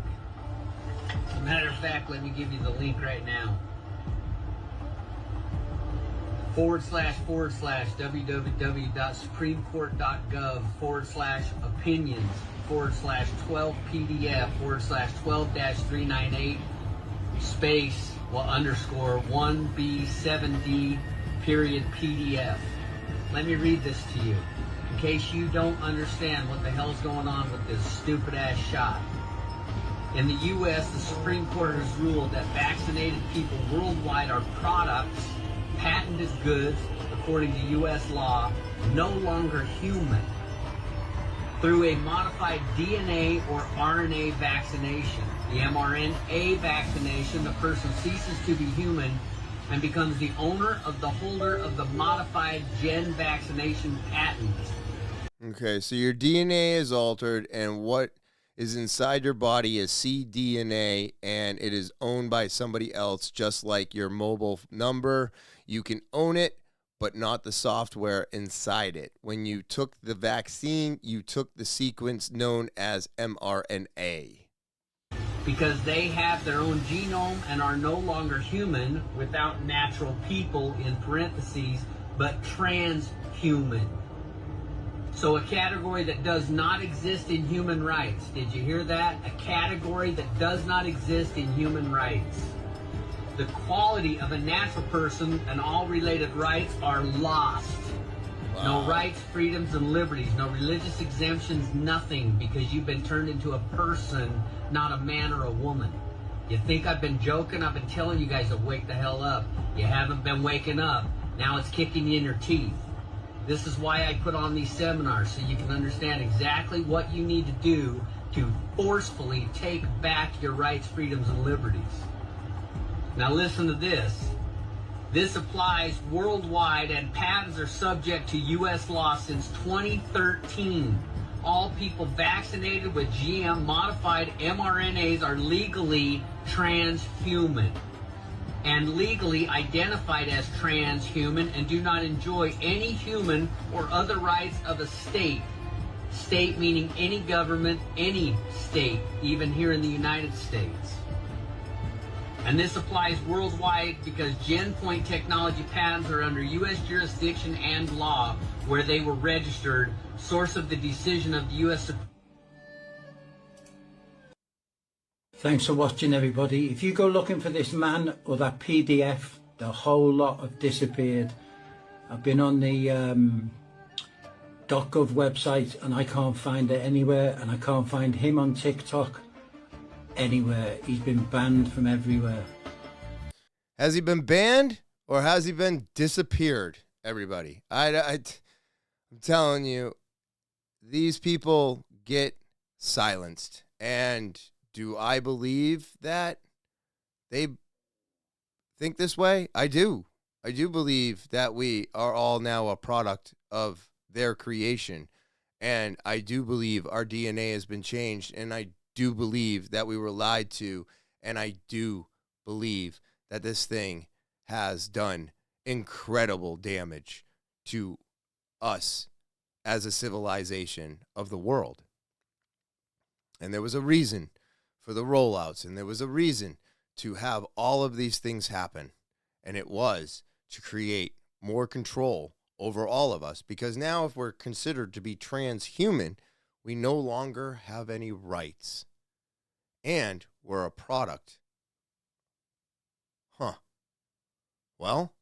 As a matter of fact, let me give you the link right now. www.opinions/12PDF/12-398 space _ 1B7D period PDF. Let me read this to you in case you don't understand what the hell's going on with this stupid ass shot. In the U.S., the Supreme Court has ruled that vaccinated people worldwide are products, patented goods, according to U.S. law, no longer human. Through a modified DNA or RNA vaccination, the mRNA vaccination, the person ceases to be human and becomes the owner of the holder of the modified gen vaccination patent. Okay, so your DNA is altered, and what is inside your body is cDNA, and it is owned by somebody else, just like your mobile number. You can own it, but not the software inside it. When you took the vaccine, you took the sequence known as mRNA. Because they have their own genome and are no longer human, without natural people in parentheses, but transhuman. So a category that does not exist in human rights. Did you hear that? A category that does not exist in human rights. The quality of a natural person and all related rights are lost. No rights, freedoms, and liberties. No religious exemptions, nothing, because you've been turned into a person, not a man or a woman. You think I've been joking? I've been telling you guys to wake the hell up. You haven't been waking up. Now it's kicking you in your teeth. This is why I put on these seminars, so you can understand exactly what you need to do to forcefully take back your rights, freedoms, and liberties. Now listen to this. This applies worldwide, and patents are subject to U.S. law since 2013. All people vaccinated with GM modified mRNAs are legally transhuman and legally identified as transhuman and do not enjoy any human or other rights of a state. State meaning any government, any state, even here in the United States. And this applies worldwide because GenPoint technology patents are under U.S. jurisdiction and law where they were registered, source of the decision of the U.S. Thanks for watching, everybody. If you go looking for this man or that PDF, the whole lot have disappeared. I've been on the .gov website and I can't find it anywhere, and I can't find him on TikTok anywhere. He's been banned from everywhere. Has he been banned or has he been disappeared, everybody? I'm telling you, these people get silenced. And do I believe that they think this way? I do. I do believe that we are all now a product of their creation. And I do believe our DNA has been changed. And I do believe that we were lied to. And I do believe that this thing has done incredible damage to us as a civilization of the world. And there was a reason for the rollouts, and there was a reason to have all of these things happen. And it was to create more control over all of us, because now if we're considered to be transhuman, we no longer have any rights. And we're a product. Huh. Well,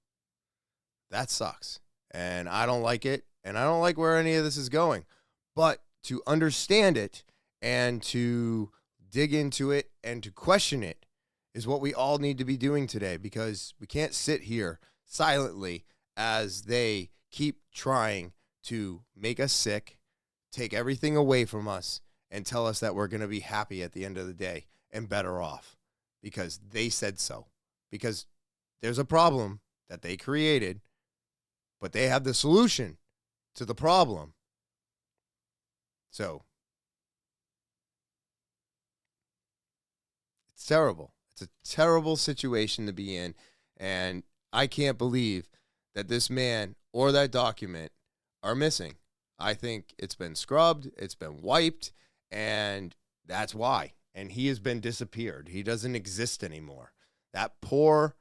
that sucks. And I don't like it. And I don't like where any of this is going. But to understand it and to dig into it and to question it is what we all need to be doing today, because we can't sit here silently as they keep trying to make us sick, take everything away from us, and tell us that we're going to be happy at the end of the day and better off because they said so. Because there's a problem that they created, but they have the solution to the problem. So it's terrible. It's a terrible situation to be in. And I can't believe that this man or that document are missing. I think it's been scrubbed, it's been wiped, and that's why. And he has been disappeared. He doesn't exist anymore. That poor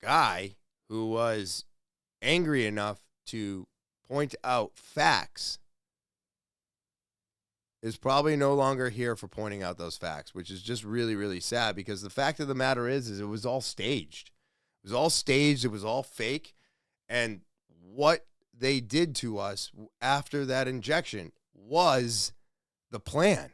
guy who was angry enough to point out facts is probably no longer here for pointing out those facts, which is just really, really sad, because the fact of the matter is it was all staged. It was all staged. It was all fake. And what they did to us after that injection was the plan.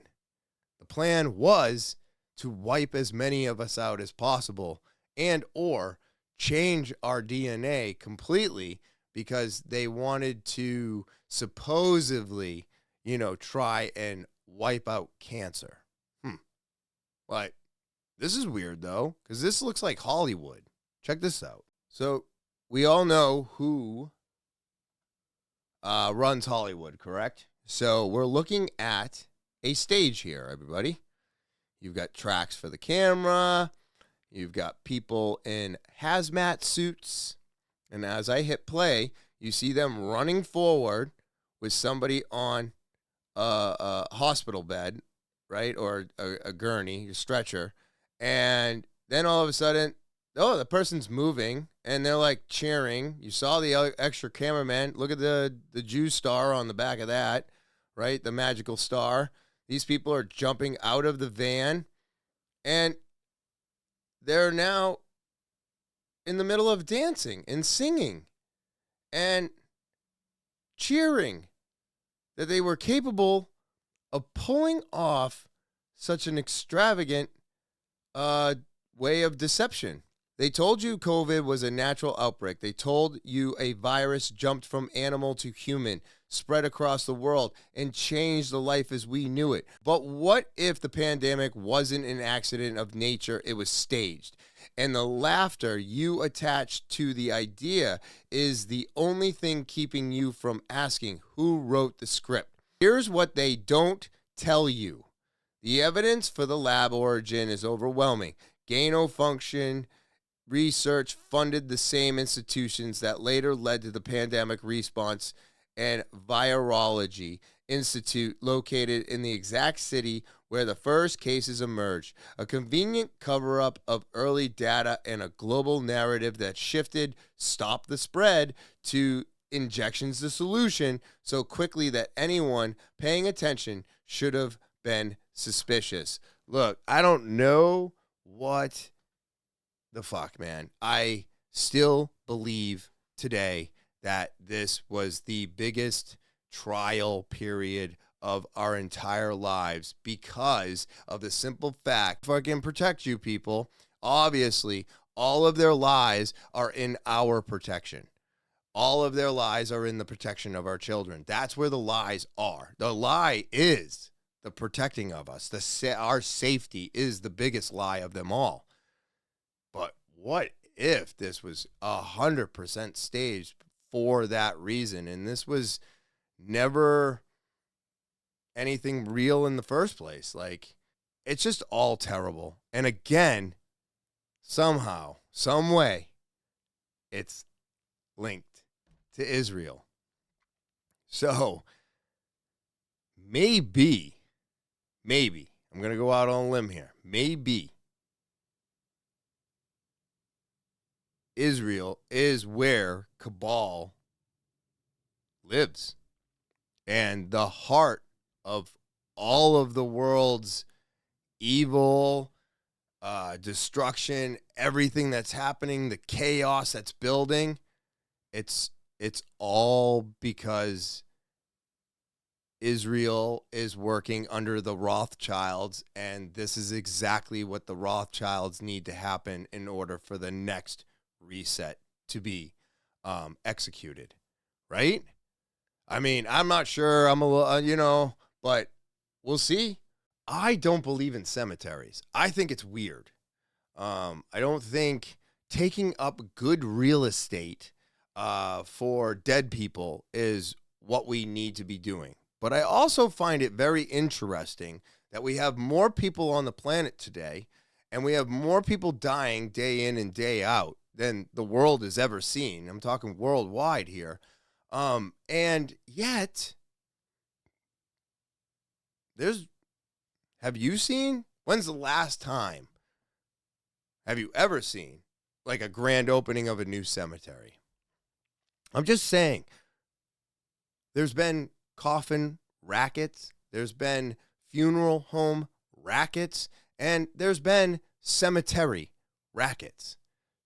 The plan was to wipe as many of us out as possible and or change our DNA completely, because they wanted to supposedly, try and wipe out cancer. Like, this is weird, though, because this looks like Hollywood. Check this out. So we all know who runs Hollywood, correct? So we're looking at a stage here, everybody. You've got tracks for the camera. You've got people in hazmat suits. And as I hit play, you see them running forward with somebody on a hospital bed, right? Or a gurney, a stretcher. And then all of a sudden, the person's moving and they're like cheering. You saw the extra cameraman. Look at the Jew star on the back of that, right? The magical star. These people are jumping out of the van and they're now in the middle of dancing and singing. And cheering that they were capable of pulling off such an extravagant way of deception. They told you COVID was a natural outbreak. They told you a virus jumped from animal to human, spread across the world, and changed the life as we knew it. But what if the pandemic wasn't an accident of nature? It was staged. And the laughter you attach to the idea is the only thing keeping you from asking who wrote the script. Here's what they don't tell you. The evidence for the lab origin is overwhelming. Gain-of-function research funded the same institutions that later led to the pandemic response and virology institute located in the exact city where the first cases emerged. A convenient cover-up of early data and a global narrative that shifted stop the spread to injections the solution so quickly that anyone paying attention should have been suspicious. Look, I don't know what the fuck, man. I still believe today that this was the biggest trial period of our entire lives because of the simple fact, fucking protect you people. Obviously, all of their lies are in our protection. All of their lies are in the protection of our children. That's where the lies are. The lie is the protecting of us. Our safety is the biggest lie of them all. But what if this was 100% staged for that reason? And this was never anything real in the first place. Like, it's just all terrible. And again, somehow, some way, it's linked to Isreal. So maybe, I'm going to go out on a limb here. Maybe Isreal is where Cabal lives. And the heart of all of the world's evil, destruction, everything that's happening, the chaos that's building, it's all because Isreal is working under the Rothschilds, and this is exactly what the Rothschilds need to happen in order for the next reset to be executed, right? I mean, I'm not sure. I'm a little, but we'll see. I don't believe in cemeteries. I think it's weird. I don't think taking up good real estate for dead people is what we need to be doing. But I also find it very interesting that we have more people on the planet today, and we have more people dying day in and day out than the world has ever seen. I'm talking worldwide here. And yet, have you seen, when's the last time have you ever seen like a grand opening of a new cemetery? I'm just saying, there's been coffin rackets, there's been funeral home rackets, and there's been cemetery rackets.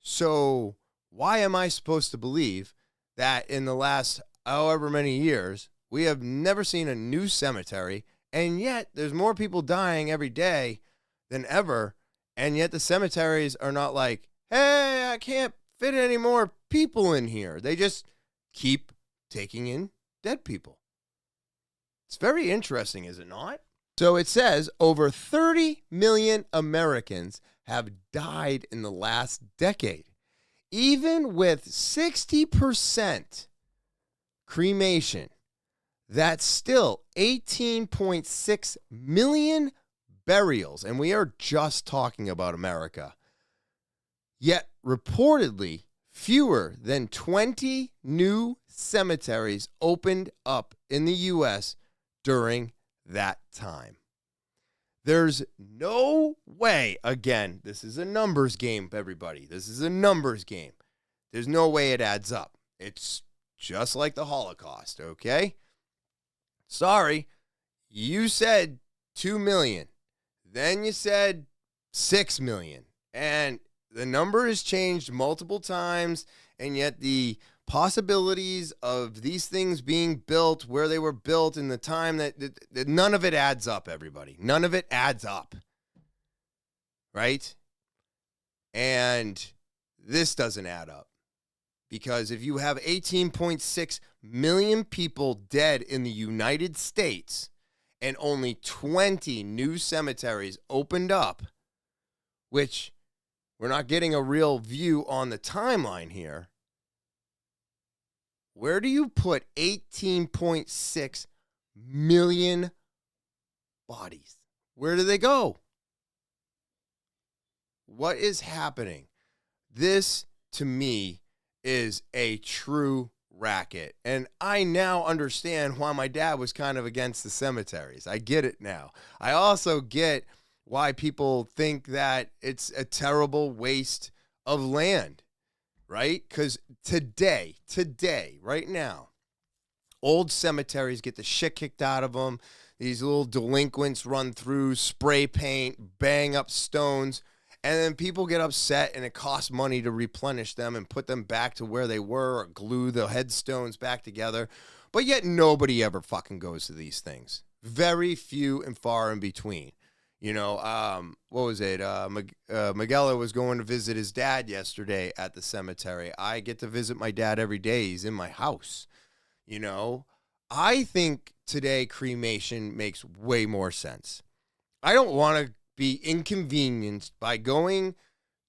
So why am I supposed to believe that in the last however many years, we have never seen a new cemetery, and yet there's more people dying every day than ever, and yet the cemeteries are not like, hey, I can't fit any more people in here. They just keep taking in dead people. It's very interesting, is it not? So it says over 30 million Americans have died in the last decade. Even with 60% cremation, that's still 18.6 million burials. And we are just talking about America. Yet, reportedly, fewer than 20 new cemeteries opened up in the U.S. during that time. There's no way, again, this is a numbers game, everybody. This is a numbers game. There's no way it adds up. It's just like the Holocaust, okay? Sorry, you said 2 million. Then you said 6 million. And the number has changed multiple times, and yet the possibilities of these things being built, where they were built in the time that none of it adds up, everybody. None of it adds up. Right? And this doesn't add up. Because if you have 18.6 million people dead in the United States and only 20 new cemeteries opened up, which we're not getting a real view on the timeline here, where do you put 18.6 million bodies? Where do they go? What is happening? This, to me, is a true racket. And I now understand why my dad was kind of against the cemeteries. I get it now. I also get why people think that it's a terrible waste of land, right? Because today, right now, old cemeteries get the shit kicked out of them. These little delinquents run through, spray paint, bang up stones, and then people get upset and it costs money to replenish them and put them back to where they were or glue the headstones back together. But yet nobody ever fucking goes to these things. Very few and far in between. You know, what was it? Medulla was going to visit his dad yesterday at the cemetery. I get to visit my dad every day. He's in my house. You know, I think today cremation makes way more sense. I don't want to be inconvenienced by going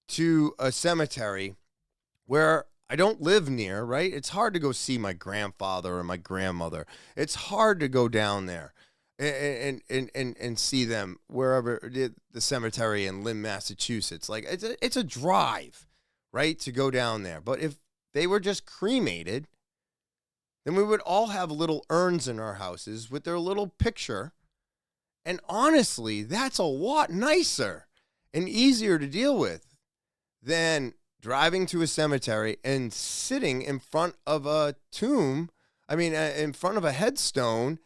to a cemetery where I don't live near, right? It's hard to go see my grandfather or my grandmother. It's hard to go down there and see them wherever the cemetery in Lynn, Massachusetts. Like it's a drive, right, to go down there. But if they were just cremated, then we would all have little urns in our houses with their little picture. And honestly, that's a lot nicer and easier to deal with than driving to a cemetery and sitting in front of a tomb, in front of a headstone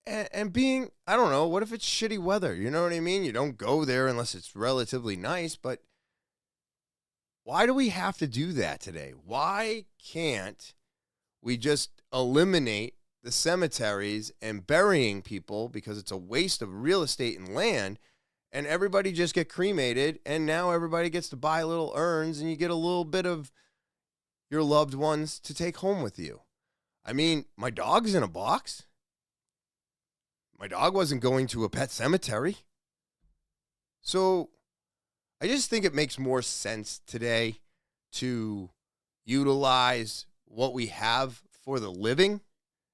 and being, I don't know, what if it's shitty weather? You know what I mean? You don't go there unless it's relatively nice, but why do we have to do that today? Why can't we just eliminate the cemeteries and burying people because it's a waste of real estate and land, and everybody just get cremated, and now everybody gets to buy little urns, and you get a little bit of your loved ones to take home with you. I mean, my dog's in a box. My dog wasn't going to a pet cemetery. So I just think it makes more sense today to utilize what we have for the living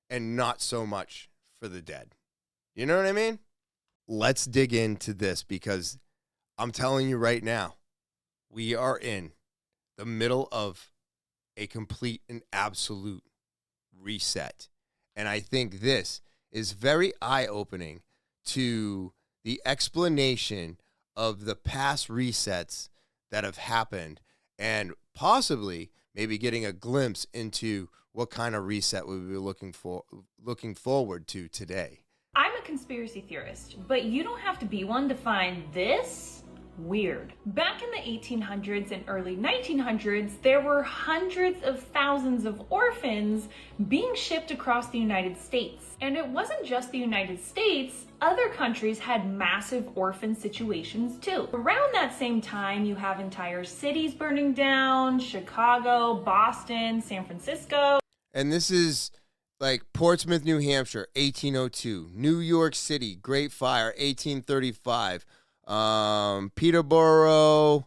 and not so much for the dead. You know what I mean? Let's dig into this because I'm telling you right now, we are in the middle of a complete and absolute reset. And I think this is very eye-opening to the explanation of the past resets that have happened and possibly maybe getting a glimpse into what kind of reset we'll be looking forward to today. I'm a conspiracy theorist, but you don't have to be one to find this weird. Back in the 1800s and early 1900s, there were hundreds of thousands of orphans being shipped across the United States. And it wasn't just the United States, other countries had massive orphan situations too. Around that same time, you have entire cities burning down, Chicago, Boston, San Francisco. And this is like Portsmouth, New Hampshire, 1802. New York City, Great Fire, 1835. Peterborough,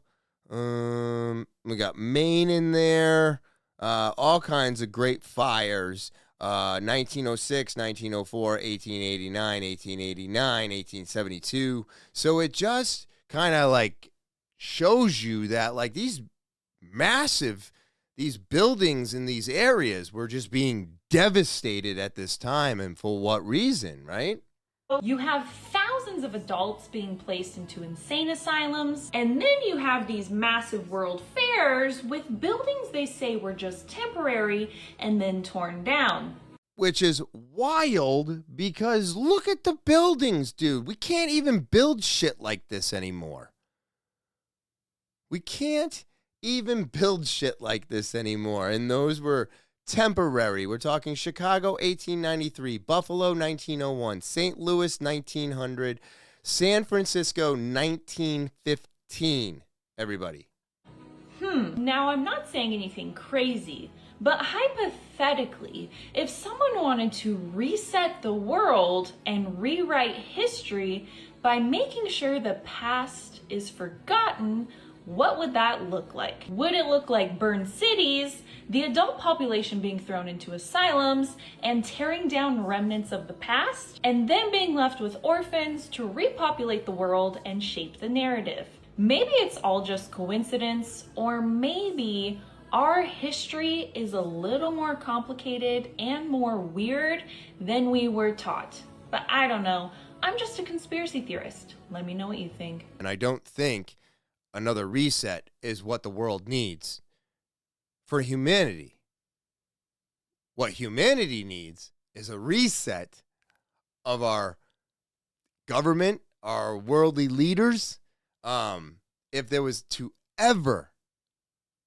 we got Maine in there, all kinds of great fires. 1906, 1904, 1889, 1889, 1872. So it just kind of like shows you that like these buildings in these areas were just being devastated at this time, and for what reason, right? You have thousands of adults being placed into insane asylums, and then you have these massive world fairs with buildings they say were just temporary and then torn down. Which is wild because look at the buildings, dude. We can't even build shit like this anymore. We can't even build shit like this anymore. And those were temporary. We're talking Chicago 1893, Buffalo 1901, St. Louis 1900, San Francisco 1915. Everybody. Now I'm not saying anything crazy, but hypothetically, if someone wanted to reset the world and rewrite history by making sure the past is forgotten, what would that look like? Would it look like burned cities, the adult population being thrown into asylums, and tearing down remnants of the past, and then being left with orphans to repopulate the world and shape the narrative? Maybe it's all just coincidence, or maybe our history is a little more complicated and more weird than we were taught. But I don't know. I'm just a conspiracy theorist. Let me know what you think. And I don't think another reset is what the world needs for humanity. What humanity needs is a reset of our government, our worldly leaders. If there was to ever,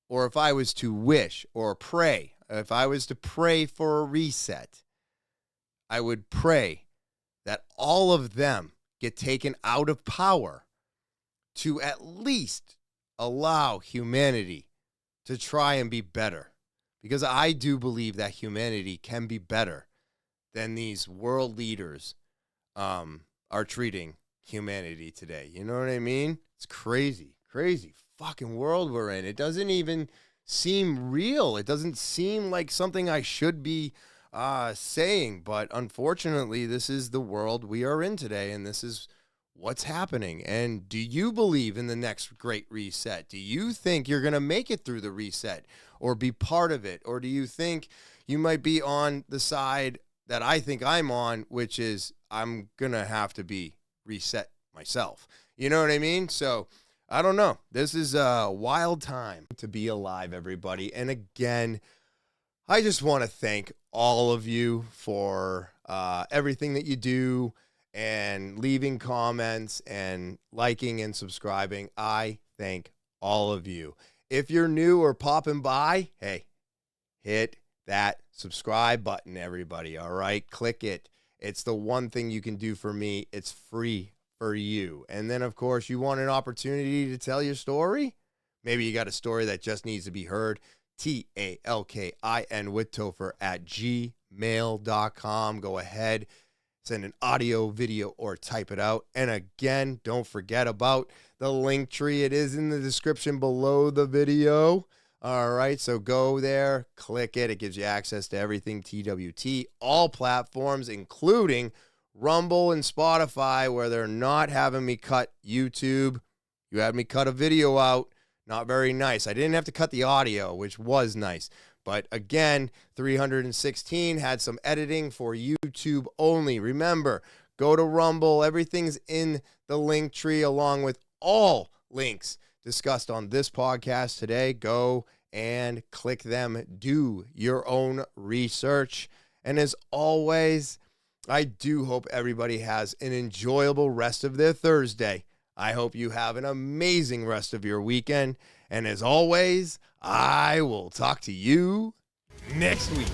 or if I was to wish or pray, if I was to pray for a reset, I would pray that all of them get taken out of power to at least allow humanity to try and be better. Because I do believe that humanity can be better than these world leaders are treating humanity today. You know what I mean? It's crazy fucking world we're in. It doesn't even seem real. It doesn't seem like something I should be saying, but unfortunately, this is the world we are in today, and this is what's happening. And do you believe in the next great reset? Do you think you're going to make it through the reset or be part of it? Or do you think you might be on the side that I think I'm on, which is I'm going to have to be reset myself? You know what I mean? So I don't know. This is a wild time to be alive, everybody. And again, I just want to thank all of you for everything that you do and leaving comments and liking and subscribing. I thank all of you. If you're new or popping by, hey, hit that subscribe button, everybody, all right? Click it. It's the one thing you can do for me. It's free for you. And then, of course, you want an opportunity to tell your story? Maybe you got a story that just needs to be heard. talkinwithtopher@gmail.com. Go ahead, send an audio, video, or type it out. And again, don't forget about the link tree. It is in the description below the video. All right, so go there, click it. It gives you access to everything TwT, all platforms, including Rumble and Spotify, where they're not having me cut YouTube. You had me cut a video out. Not very nice. I didn't have to cut the audio, which was nice. But again, 316 had some editing for YouTube only. Remember, go to Rumble. Everything's in the link tree along with all links discussed on this podcast today. Go and click them. Do your own research. And as always, I do hope everybody has an enjoyable rest of their Thursday. I hope you have an amazing rest of your weekend. And as always, I will talk to you next week.